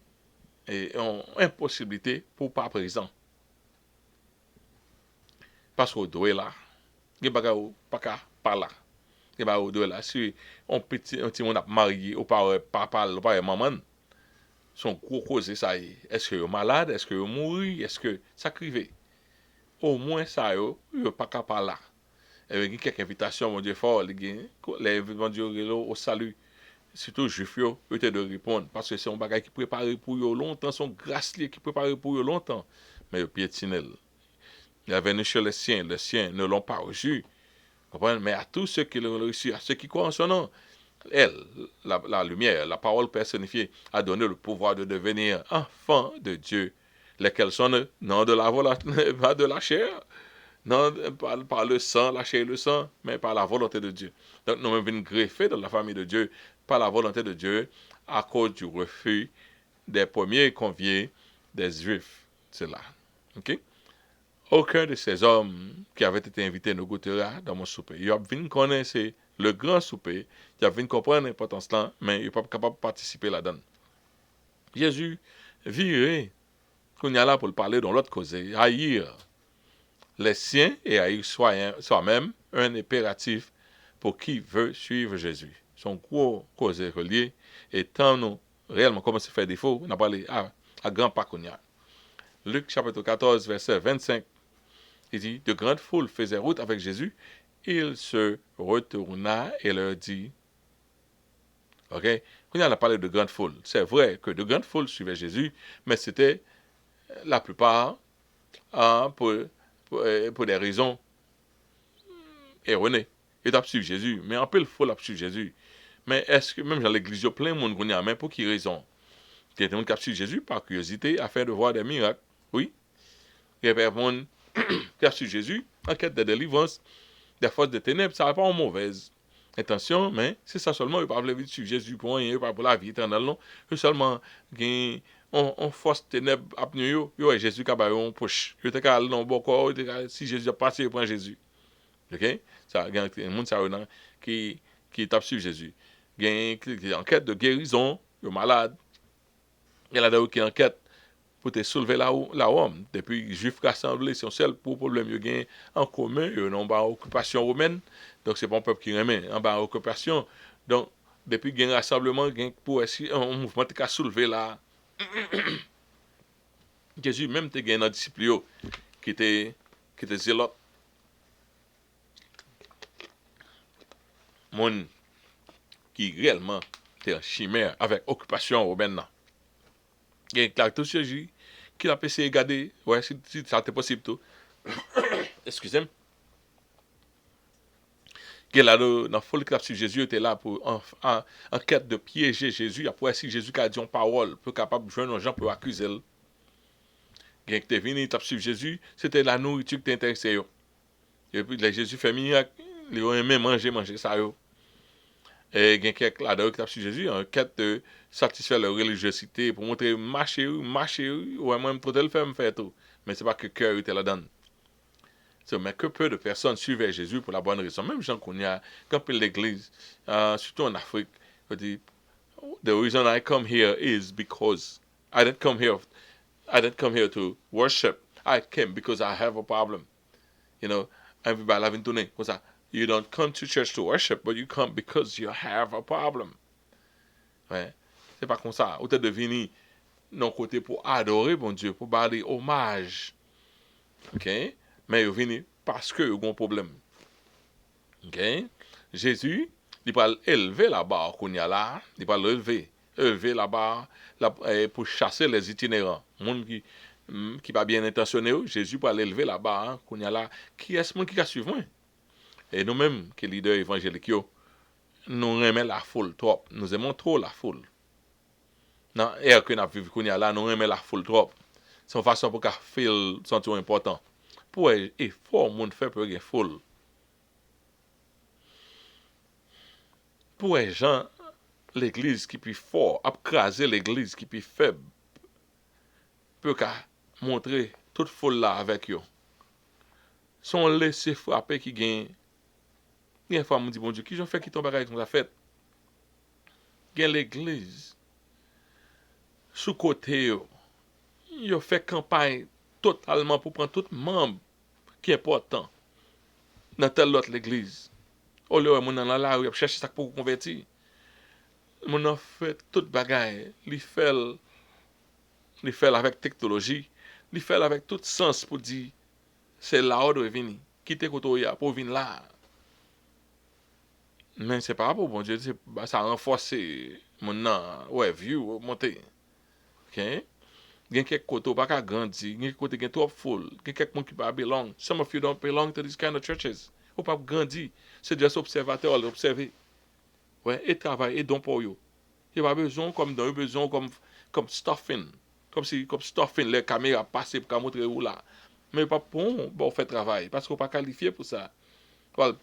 une impossibilité pour pas présent. parce que doit là. Gen bagay ou pas ka par là. Gen bagay ou doit là si on petit monde a marié ou pas papa ou pas maman. Son gros cause ça y est. Est-ce que yo malade, est-ce que yo mouri, est-ce que ça crivé. Au moins ça yo pas ka par là. Et il y a quelques invitations mon Dieu fort les mon Dieu au salut. Surtout juif yo, eux te de répondre parce que c'est un bagage qui préparé pour eux longtemps, son grâce qui préparé pour eux longtemps. Mais yo piétinel. Il est venu chez les siens ne l'ont pas reçu. Comprenez? Mais à tous ceux qui l'ont reçu, à ceux qui croient en son nom, elle, la lumière, la parole personnifiée, a donné le pouvoir de devenir enfants de Dieu, lesquels sont non de la volonté, pas de la chair, non par le sang, la chair et le sang, mais par la volonté de Dieu. Donc nous venons greffer dans la famille de Dieu par la volonté de Dieu à cause du refus des premiers conviés des Juifs. C'est là. OK? Aucun de ces hommes qui avaient été invités ne goûtera dans mon souper. Ils ont venu connaître le grand souper, ils ont venu comprendre l'importance là, mais ils ne sont pas capables de participer là-dedans. Jésus virait qu'on y a là pour le parler dans l'autre cause, haïr les siens et haïr soi-même, un impératif pour qui veut suivre Jésus. Son gros cause relié, et tant nous réellement commencé à faire défaut, on a parlé à grand pas qu'on y a. Luc chapitre 14, verset 25. Il dit, de grandes foules faisaient route avec Jésus. Il se retourna et leur dit, ok, quand on a parlé de grandes foules, c'est vrai que de grandes foules suivaient Jésus, mais c'était la plupart pour des raisons erronées. Ils ont suivi Jésus, mais en peu de foule a suivi Jésus. Mais est-ce que même dans l'église, il y a plein de monde qui a mais pour quelle raison? Il y a des gens qui ont suivi Jésus par curiosité afin de voir des miracles. Oui. Il y a des gens qui ont suivi Jésus en quête de délivrance des forces de ténèbres, ça n'a pas une mauvaise intention, mais c'est ça seulement, il ne pas suivre Jésus pour rien, il pas pour la vie éternelle, non. Il seulement on force ténèbres à venir, yo et Jésus qui a un push. Il était calé dans bon corps, si Jésus a passé, il prend Jésus. OK? Ça, il y a un monde qui tape sur Jésus. Il y a une enquête de guérison, il est malade. Il y a qui enquête pour te soulever la homme. Depuis les Juifs rassemblés, c'est un seul problème qu'ils ont en commun, ils n'ont pas occupation romaine. Donc, c'est pas un peuple qui remet en bas occupation. Donc, depuis qu'il y a un rassemblement, pour essayer, un mouvement qui a soulevé là. Jésus, même, tu as un disciple qui était zélote. Mon qui réellement était en chimère avec occupation romaine. Il y a une clarté sur Jésus qui a essayé de garder, ouais, si ça était possible tout. Excusez-moi. Qui est là, dans la foule qui a sur Jésus, était là pour en quête de piéger Jésus. Après, si Jésus a dit une parole, pour capable de joindre les gens pour accuser. Qui était venu, il a suivi Jésus, c'était la nourriture qui t'intéressait. Et puis, Jésus fait miracle, il a aimé manger ça. Et il y a quelqu'un là-dedans qui a suivi Jésus en quête de satisfaire leur religiosité pour montrer marcher, ou même tout le faire tout. Mais ce n'est pas que le cœur était là-dedans. Mais que peu de personnes suivaient Jésus pour la bonne raison. Même gens qu'on y a, quand l'église, surtout en Afrique, dit, the reason I come here is because I didn't come here to worship. I came because I have a problem. You know, everybody having to name. You don't come to church to worship, but you come because you have a problem. Ouais. C'est pas comme ça. Ou t'es devenu non côté pour adorer bon Dieu, pour barrer hommage. OK? Mais vous venez parce que vous avez un problème. OK? Jésus, il va élever la barre qu'on y a là, il va élever la barre pour chasser les itinérants. Monde qui pas bien intentionné, Jésus va élever la barre qu'on y a là. Qui est ce monde qui a suivi? Et nous-mêmes, qui leaders évangéliques, nous aimons la foule trop. Nous aimons trop la foule. Dans l'ère que nous vivons là, nous aimons la foule trop. C'est une façon pour qu'elle sentir important. Pour effort, monde fait pour une foule. Pour les gens, l'église qui est plus fort, abcraser l'église qui est plus faible, peut montrer toute foule là avec eux. Son laisser frapper qui gagne. Il y a une fois, on me dit, bon Dieu, qui j'en fais qui tombe avec la fête? Il y a l'église. Sous côté, il fait campagne totalement pour prendre tout membre qui est important dans telle autre l'église. Au lieu de dans la rue, chercher ça pour convertir. Mon a fait toute bagaille, il fait avec technologie, il fait avec tout sens pour dire c'est là où doit venir. Quitter côté pour venir là. Mais c'est pas pour bon Dieu, ça renforce mon view monter. OK? Gen quelques côté pas qu'à grandir, gen côté gen trop full, gen quelques monde qui pas belong. Some of you don't belong to these kind of churches. Ou pas grandir, c'est juste observateur, observer. Ouais, et travail et don pour vous. Il pas besoin comme dans besoin comme stuffing. Comme stuffing les caméras passer pour montrer où là. Mais pas bon faire travail parce qu'on pas qualifié pour ça.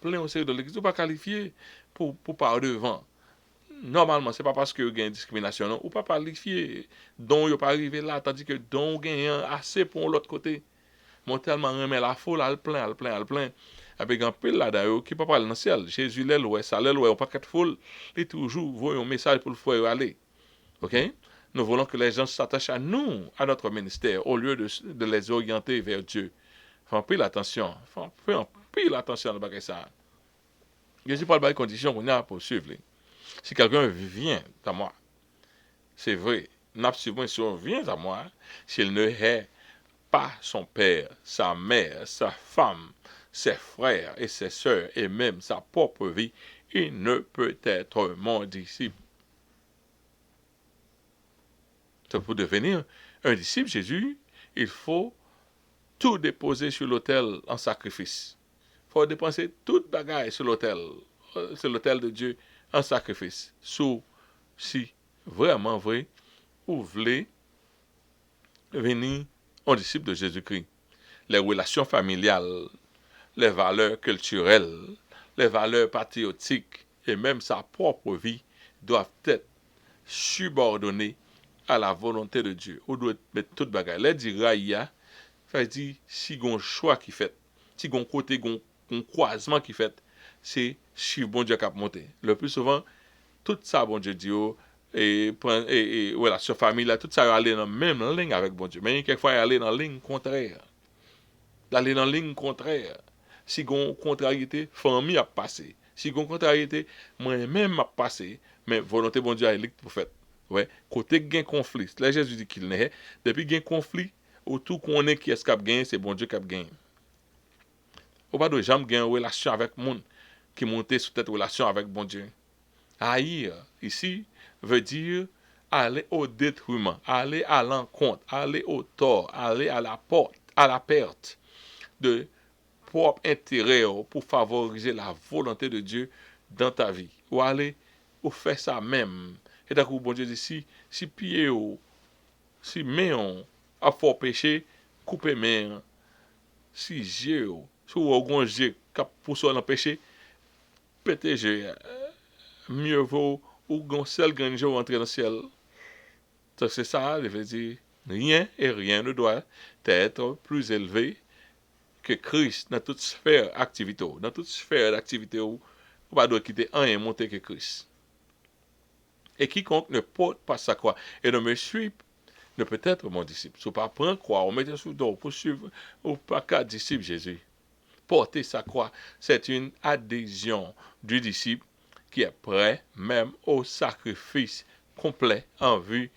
Plein au série de l'église, pas qualifié pour par devant. Normalement, c'est pas parce que il y a une discrimination, non, ou pas qualifié. Donc, il pas arrivé là, tandis que donc il assez pour l'autre côté. Mon tellement remet la foule, elle plein. Avec un pile là d'ailleurs qui pas parler dans le ciel. Jésus l'est ouais, ça l'est ouais, pas quatre foule, il toujours voit un message pour le faire aller. OK? Nous voulons que les gens s'attachent à nous, à notre ministère, au lieu de les orienter vers Dieu. Faut un pile attention. Faut un pile attention à bagay ça. Jésus parle de conditions qu'on a pour suivre. Si quelqu'un vient à moi, c'est vrai, n'absolument si on vient à moi, s'il ne hait pas son père, sa mère, sa femme, ses frères et ses sœurs, et même sa propre vie, il ne peut être mon disciple. Donc, pour devenir un disciple Jésus, il faut tout déposer sur l'autel en sacrifice. Il faut dépenser toute bagaille sur l'autel de Dieu en sacrifice. Si vraiment vrai, vous voulez venir en disciple de Jésus-Christ. Les relations familiales, les valeurs culturelles, les valeurs patriotiques et même sa propre vie doivent être subordonnées à la volonté de Dieu. On doit mettre toute bagaille. Les diraïa, fait dire si gon choix qui fait, si gon côté gon croisement qui fait, c'est si bon Dieu cap monter. Le plus souvent tout ça bon Dieu dit et relation famille là tout ça aller dans même ligne avec bon Dieu. Mais quelquefois aller dans ligne contraire. D'aller dans ligne contraire. Si gon contrariété, famille a passé. Si gon contrariété, moi-même a passé, mais volonté bon Dieu a élite pour fait. Ouais, côté gain conflit. Là Jésus dit qu'il n'est depuis gain conflit autour qu'on est qui est cap gain, c'est bon Dieu qui a gagné. Ou pas de jamais gain relation avec monde qui monter sur cette relation avec bon Dieu. Haïr ici veut dire aller au détruiment, aller à l'encontre, aller au tort, aller à la perte de propre intérêt pour favoriser la volonté de Dieu dans ta vie. Ou aller ou faire ça même. Et d'un coup, bon Dieu dit, si pied ou, si main a fort péché, coupez main. Si Dieu, si ou grand Dieu qui pour ça dans péché, pété Dieu. Mieux vaut ou gon seul grand Dieu entrer dans le ciel. Donc c'est ça, il veut dire, rien et rien ne doit être plus élevé que Christ dans toute sphère d'activité. Dans toute sphère d'activité, on ne doit pas quitter un et monter que Christ. Et quiconque ne porte pas sa croix et ne me suit ne peut être mon disciple. Si on ne prend pas croix, on met sous dos pour suivre ou pas qu'un disciple Jésus. Porter sa croix, c'est une adhésion du disciple qui est prêt même au sacrifice complet en vue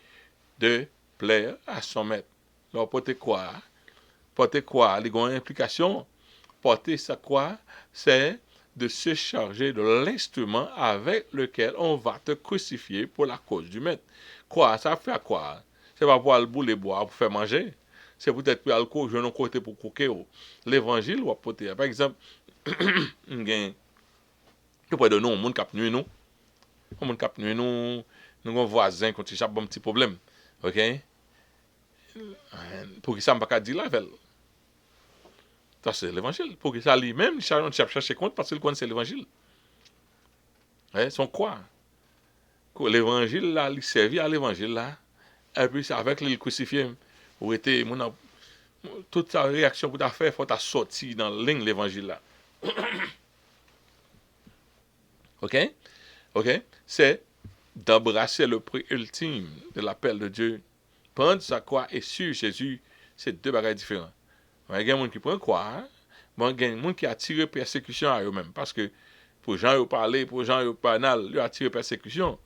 de plaire à son maître. Alors, porter quoi, il y a une implication. Porter sa croix, c'est de se charger de l'instrument avec lequel on va te crucifier pour la cause du maître. Quoi, ça fait à quoi? C'est pas pour aller bouler boire, pour faire manger. C'est peut-être pour aller jouer un côté pour coquer. L'évangile, ou porter. Par exemple, il y a de nous, un monde qui a nuit nous. Un monde qui a nuit nous. Nous avons un voisin qui a un petit problème. OK? Pour que ça ne pas dire la veille. Ça, c'est l'évangile. Pour que ça lui-même, il cherche compte parce qu'il connaît c'est l'évangile. Son quoi? L'évangile, là, il servit à l'évangile, là. Et puis, c'est avec le crucifié. Où était, toute sa réaction pour ta faire, il faut sortir dans la ligne l'évangile, là. OK? OK? C'est d'embrasser le prix ultime de l'appel de Dieu. Prendre sa croix et suivre Jésus, c'est deux bagages différents. Il y a des gens qui prennent croix, Bon, il y a des gens qui attirent persécution à eux-mêmes. Parce que pour les gens qui parlent, pour les gens qui parlent, ils attirent persécution.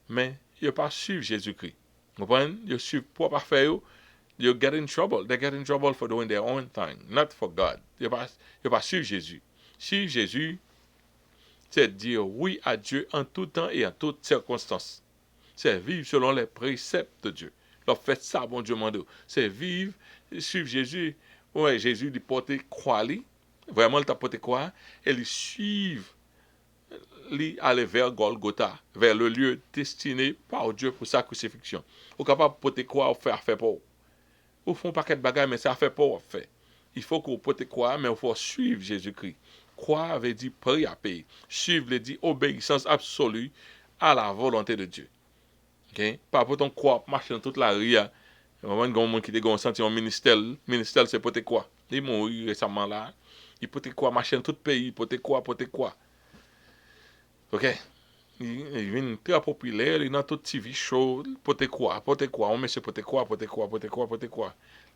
Mais ils ne pas suivre Jésus-Christ. Vous comprenez? Ils suivent pour parfait. You get in trouble. They get in trouble for doing their own thing, not for God. Ils ne pas suivre Jésus. Suivre Jésus, c'est dire oui à Dieu en tout temps et en toutes circonstances. C'est vivre selon les préceptes de Dieu. Leur fait ça, bon Dieu m'a dit. C'est vivre, suivre Jésus. Ouais, Jésus lui portait croix, vraiment il t'a porté croix, et lui suivre, lui aller vers Golgotha, vers le lieu destiné par Dieu pour sa crucifixion. Ou capable de porter croix ou faire pour. Ou font paquet de bagages, mais ça fait pas fait. Il faut qu'on porte croix, mais il faut suivre Jésus-Christ. Croire veut dire prix à payer. Suivre veut dire obéissance absolue à la volonté de Dieu. Okay? Pas pour ton croix, marcher dans toute la ria. Il y a un monde qui a un sentiment ministère. Ministère, c'est porter quoi? Il est mort récemment là. Il porte quoi? Marcher dans tout le pays. Porter quoi? Ok? Il vient très populaire, il est dans tout TV show. Porter quoi? On met ce porter quoi?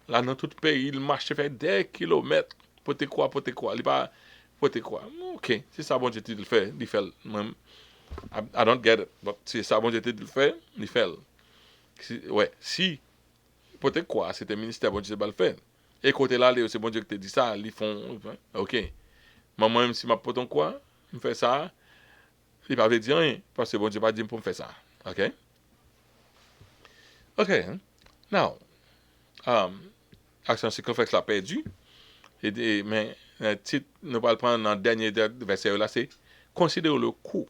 Là, dans tout le pays, il marche, fait des kilomètres. Porter quoi? Il pas porter quoi? Ok, c'est ça, bon Dieu, il fait. Il fait. Même. I don't get it. But c'est ça, bon Dieu, il fait. Il fait. Ouais, si porter quoi? C'était ministère, bon Dieu, c'est pas le fait. Et côté là, c'est bon Dieu qui te dit ça, ils font. Ok. Moi, même si je porte quoi? Je fais ça. Il ne va pas dire rien. Parce que bon Dieu pas dit pour me faire ça. Ok? Ok. Now, action circonflexe l'a perdu. Mais le titre, nous allons prendre dans le dernier verset là, c'est considérer le coût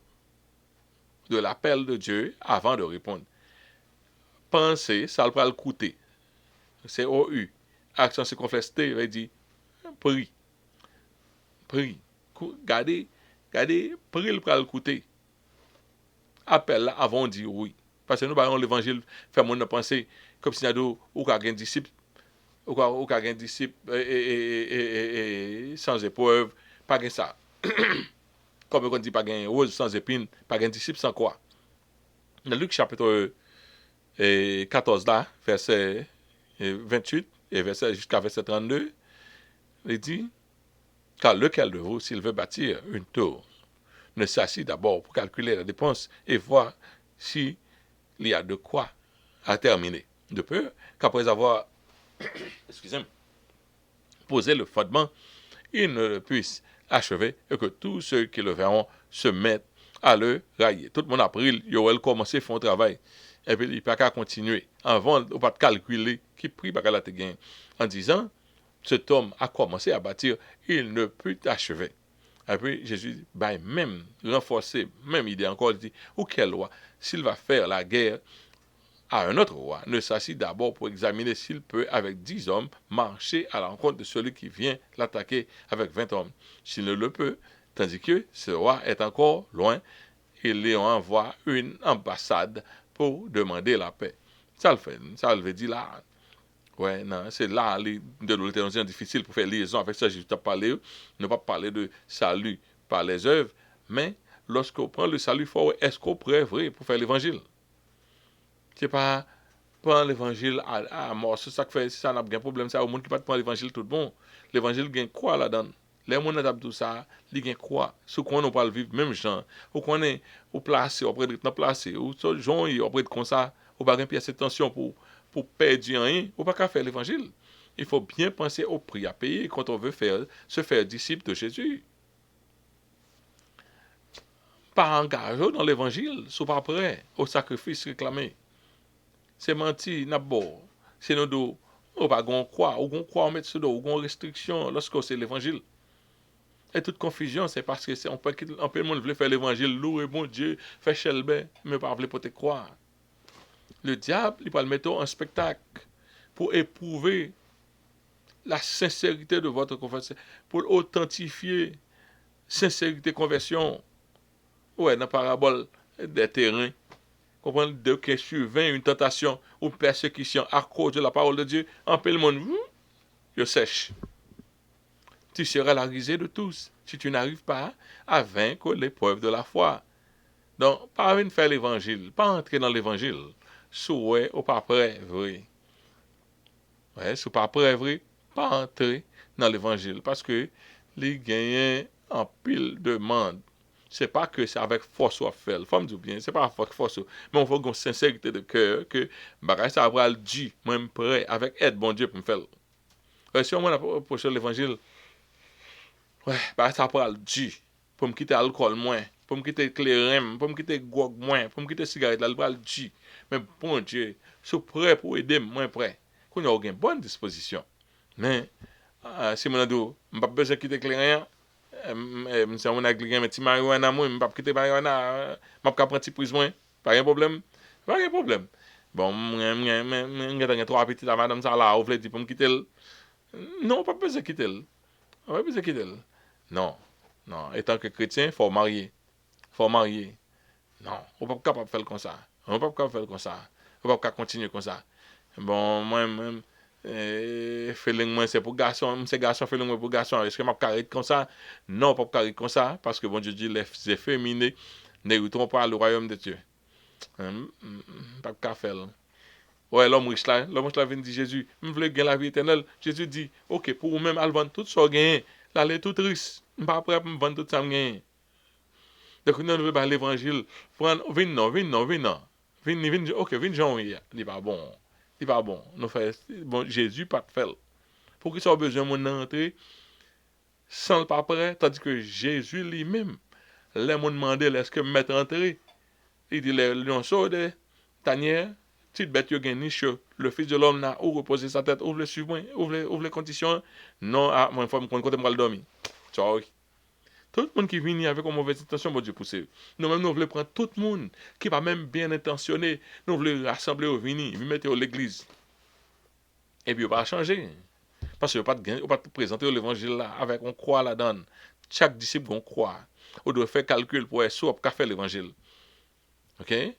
de l'appel de Dieu avant de répondre. Pensez, ça va le coûter. C'est OU. Action circonflexe T, veut dire prix. Gardez, prix le coûter. Appel là avant de dire oui. Parce que nous parlons l'évangile, fait mon penser comme si nous ou un disciple ou un disciple sans épreuve, pas gain ça. Comme on dit pas gain rose sans épine, pas gain disciple sans quoi. Dans Luc chapitre 14 là, verset 28 et verset jusqu'à verset 32, il dit car lequel de vous s'il veut bâtir une tour ne s'assit d'abord pour calculer la dépense et voir si il y a de quoi à terminer. De peur qu'après avoir posé le fondement, il ne le puisse achever et que tous ceux qui le verront se mettent à le railler. Tout le monde a pris, il aurait commencé à faire un travail. Et puis il n'y a pas qu'à continuer. Avant, on ne pas calculer qui prie par la gain. En disant, cet homme a commencé à bâtir, il ne peut achever. Et puis Jésus dit, même renforcer, même idée encore, il dit, ou quel roi, s'il va faire la guerre à un autre roi, ne s'assit d'abord pour examiner s'il peut, avec 10 hommes, marcher à l'encontre de celui qui vient l'attaquer avec 20 hommes. S'il ne le peut, tandis que ce roi est encore loin, il lui envoie une ambassade pour demander la paix. Ça le veut dire là. Ouais, non, c'est là de l'autorité difficile pour faire liaison avec ça. Je t'ai parlé, ne pas parler de salut par les œuvres, mais lorsqu'on prend le salut fort, est-ce qu'on prend vrai pour faire l'évangile? C'est pas prendre l'évangile à mort. C'est ça que fait, si ça n'a pas de problème, c'est au monde qui pas prendre l'évangile tout bon. L'évangile gagne quoi là-dedans? Les gens qui tout ça, ils gagnent quoi? Ce qu'on ne pas le vivre, même gens, ou qu'on est au placé, auprès de placé, ou ce gens, auprès de comme ça, ou pas pièce attention pour perdre rien, ou pas qu'à faire l'évangile. Il faut bien penser au prix à payer quand on veut se faire disciple de Jésus. Pas engagé dans l'évangile, soit pas prêt au sacrifice réclamé. C'est menti, n'a pas. C'est nous deux. On va croire, on met sur dos, on restriction lorsque c'est l'évangile. Et toute confusion, c'est parce que on peut le monde veut faire l'évangile, louer bon Dieu, faire chelbe, mais pas veut te croire. Le diable, il va le mettre en spectacle pour éprouver la sincérité de votre conversion, pour authentifier sincérité conversion. Ouais, dans la parabole des terrains. Comprenez, de que survint une tentation ou persécution à cause de la parole de Dieu, en peu le monde, je sèche. Tu seras la risée de tous si tu n'arrives pas à vaincre l'épreuve de la foi. Donc, pas venir faire l'évangile, pas entrer dans l'évangile, souhait ou pas prêt, vrai. Ouais, si pas prêt, vrai, pas entrer dans l'évangile. Parce que li gagne en pile demande. C'est pas que c'est avec force ou fait. Faut me dire bien, c'est pas avec force. Mais on faut une sincérité de cœur que bagay ça va le dire, moi prêt avec aide bon Dieu pour me faire. Si on approche l'évangile, ouais, bagay ça va le dire pour me quitter alcool moins, pour me quitter clairem, pour me quitter gog moins, pour me quitter cigarette là, le le dire. Mais bon Dieu, je suis prêt pour aider moi prêt. Qu'on a une bonne disposition. Mais si mon ado, m'pas besoin quitter clairem. Mse moun ak li gen men ti marijuana mwen, m'pap kite marijuana, m'ap ka pran ti prise mwen, pa gen problem. Pa gen problem. Bon, mwen gen 3 petit a madame sa la, ou vle di pou m'kite l. Non, pa pese kite l. Pa pese kite l. Non, non, etan ke chrétien, faut marier. Faut marier. Non, ou pa kapap fel kon sa. Ou pa kapap fel kon sa. Ou pa kapap kontinue kon sa. Bon, mwen, feeling moi c'est pour garçon, c'est garçon feeling moi pour garçon. Est-ce que m'a carré comme ça? Non, pas carré comme ça parce que bon Dieu dit les efféminés n'hériteront pas le royaume de Dieu. Pas qu'à faire. Ouais, l'homme riche là vient dire Jésus, je veux gagner la vie éternelle. Jésus dit, OK, pour vous-même al vendre tout ça gagner, là les tout triste, pas prêt pour vendre tout ça gagner. Donc nous ne veut pas l'évangile. Prendre vin non, vin non, vin non. Vin OK, vin Jean il pas bon. Il pas bon. Nous fait bon Jésus pas de faire. Pour qu'il soit besoin mon entrer sans le pas prêt, tandis que Jésus lui-même, les mon demandé est-ce que mettre entrer. Il dit les lionceaux de tanière, petite bête yo gen niche, le fils de l'homme n'a où reposer sa tête, ouvre le suivre, ouvre les conditions. Non, moi faut me côté me dormir. Ciao. Tout le monde qui vient avec une mauvaise intention, bon Dieu pousser. Nous-mêmes, nous voulons prendre tout le monde qui va même bien intentionné, nous voulons rassembler au vini, nous mettre à l'église. Et puis, on va changer. Parce qu'on ne va pas présenter l'évangile là avec on croit là-dedans. Chaque disciple, on croit. On doit faire calcul pour être sûr pour faire l'évangile. OK? Et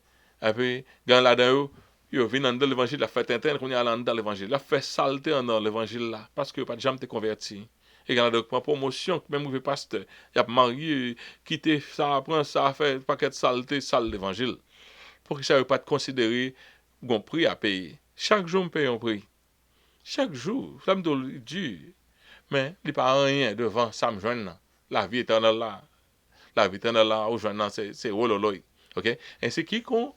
puis, quand là-dedans, yo vient dans l'évangile, la fait interne, qu'on y a dans l'évangile, la fait saleté dans l'évangile là, parce que pas jamais été converti. Et quand on prend promotion, même le pasteur, il a marié, quitté ça, prend ça, fait paquet de saleté, sale l'évangile. Pour que ça ne pas considérer un prix à payer. Chaque jour, on paye un prix. Chaque jour, ça me dit, mais il n'y a pas rien devant ça me joindre. La vie éternelle là, la vie éternelle là, au joindre, c'est wololoy. OK? Ainsi quiconque,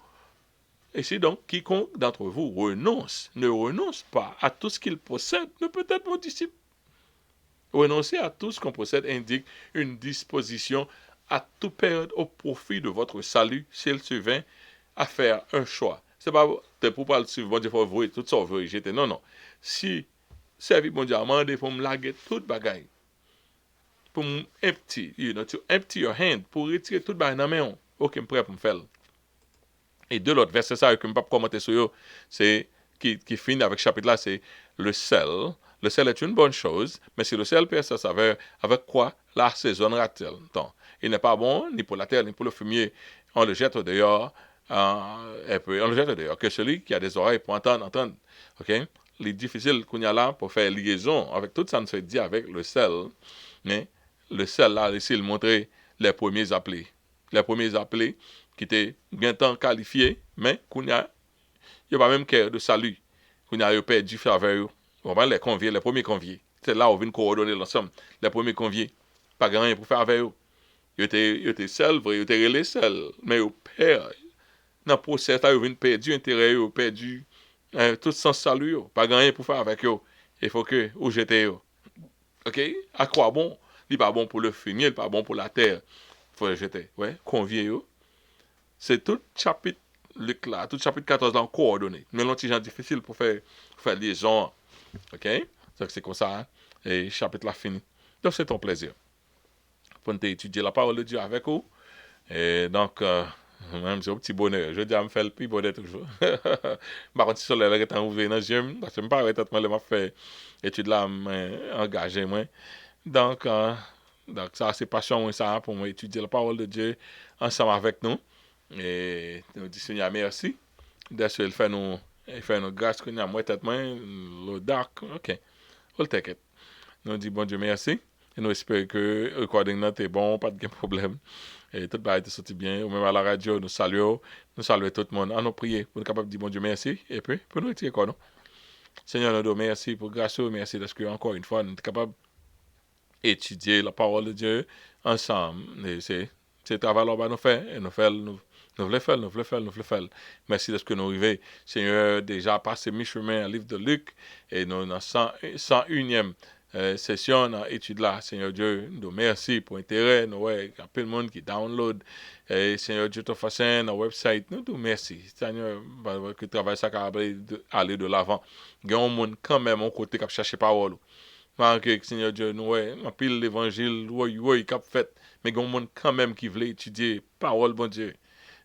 donc, quiconque d'entre vous ne renonce pas à tout ce qu'il possède, ne peut être mon disciple. Renoncer à tout ce qu'on possède indique une disposition à tout perdre au profit de votre salut s'il se vient à faire un choix. C'est pas pour pas le suivre, bon Dieu, faut voir tout ça, vous rejeter. Non, non. Si, servir bon Dieu, demander pour me laguer toute bagaille, pour me empty, to empty your hand, pour retirer toute bagaille dans main, ok, je suis prêt pour me faire. Et de l'autre verset, ça, que je ne peux pas commenter sur eux, c'est, qui finit avec ce chapitre-là, c'est le sel. Le sel est une bonne chose, mais si le sel perd sa saveur, avec quoi l'assaisonnera-t-il? Donc, il n'est pas bon, ni pour la terre, ni pour le fumier. On le jette dehors, et puis on le jette dehors. Que celui qui a des oreilles pour entendre. OK? Il est difficile qu'on y a là pour faire liaison avec tout ça, ne se dit avec le sel. Mais le sel, là, ici, il montrait les premiers appelés. Les premiers appelés qui étaient bien temps qualifiés, mais qu'on y a, il n'y a pas même cœur de salut. Qu'on y a perdu faveur. On va les convier, les premiers conviés. C'est là où on vient coordonner l'ensemble. Les premiers conviés. Pas grand rien pour faire avec eux. Ils étaient seuls, ils étaient relais seuls. Mais ils perdent. Dans le procès, ils viennent perdu intérêt, ils perdu tout sens salut. Pas grand rien pour faire avec eux. Il faut que vous jetez eux. OK? À quoi bon? Il n'est pas bon pour le fumier, il n'est pas bon pour la terre. Il faut le jeter. Ouais? Convier eux. C'est tout chapitre là, tout chapitre 14 là, coordonné. Mais l'autre gens difficile pour faire liaison. OK? Donc c'est comme ça. Hein? Et chapitre là fini. Donc c'est ton plaisir. Pour étudier la parole de Dieu avec vous. Et donc, même c'est un petit bonheur. Je dis à me faire le plus bonheur toujours. Par contre, si le soleil est ouvert dans les yeux, parce que je me parle peut-être que je fais étude là, engagé moi. Donc ça, c'est passion ça pour moi étudier la parole de Dieu ensemble avec nous. Et nous disons Seigneur merci. D'être il fait nous grâce que nous avons tête moi le dark. OK. We'll take it. Nous disons bon Dieu merci. Et nous espérons que le recording est bon, pas de problème. Et tout va être sorti bien. Ou même à la radio, nous saluons tout le monde. On nous prier pour nous capables de dire bon Dieu merci. Et puis, pour nous retirer quoi, non? Seigneur, nous disons merci pour grâce, merci parce que encore une fois, nous sommes capables étudier la parole de Dieu ensemble. Et c'est le travail qu'on va nous faire. Et nous voulons faire, nous voulons faire, nous voulons faire. Merci de ce que nous arrivons. Seigneur, déjà passé mi-chemin à livre de Luc. Et nous dans 101e session dans l'étude là. Seigneur Dieu, nous merci pour l'intérêt. Nous voyons qu'il y a plein de monde qui download. Et Seigneur Dieu, te fasse un website. Nous te merci. Seigneur, que le travail ça va aller de l'avant. Il y a un monde quand même au côté qui cherche parole. Marqué que Seigneur Dieu, nous, ouais, on pile l'évangile, oui, cap fait, mais il y a un monde quand même qui veut étudier parole, bon Dieu.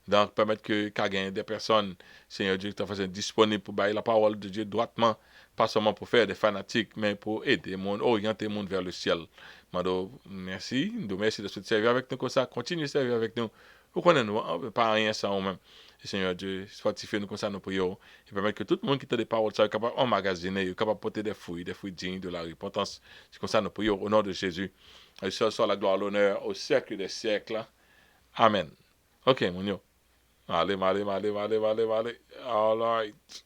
Donc, permettre que gagne des personnes, Seigneur Dieu, qui sont disponibles pour bailler la parole de Dieu droitement, pas seulement pour faire des fanatiques, mais pour aider le monde, orienter le monde vers le ciel. Mado, merci, merci de se servir avec nous comme ça, continue à servir avec nous. Vous connaissez nous, on ne peut pas rien sans nous-mêmes. Seigneur Dieu, fortifie nous comme ça, nous prions. Et permettre que tout le monde qui a des paroles, soit capable d'emmagasiner, capable de porter des fruits dignes de la repentance. C'est comme ça, nous prions au nom de Jésus. Et ce soit la gloire, l'honneur au siècle des siècles. Amen. Ok, mon yo. Allez. All right.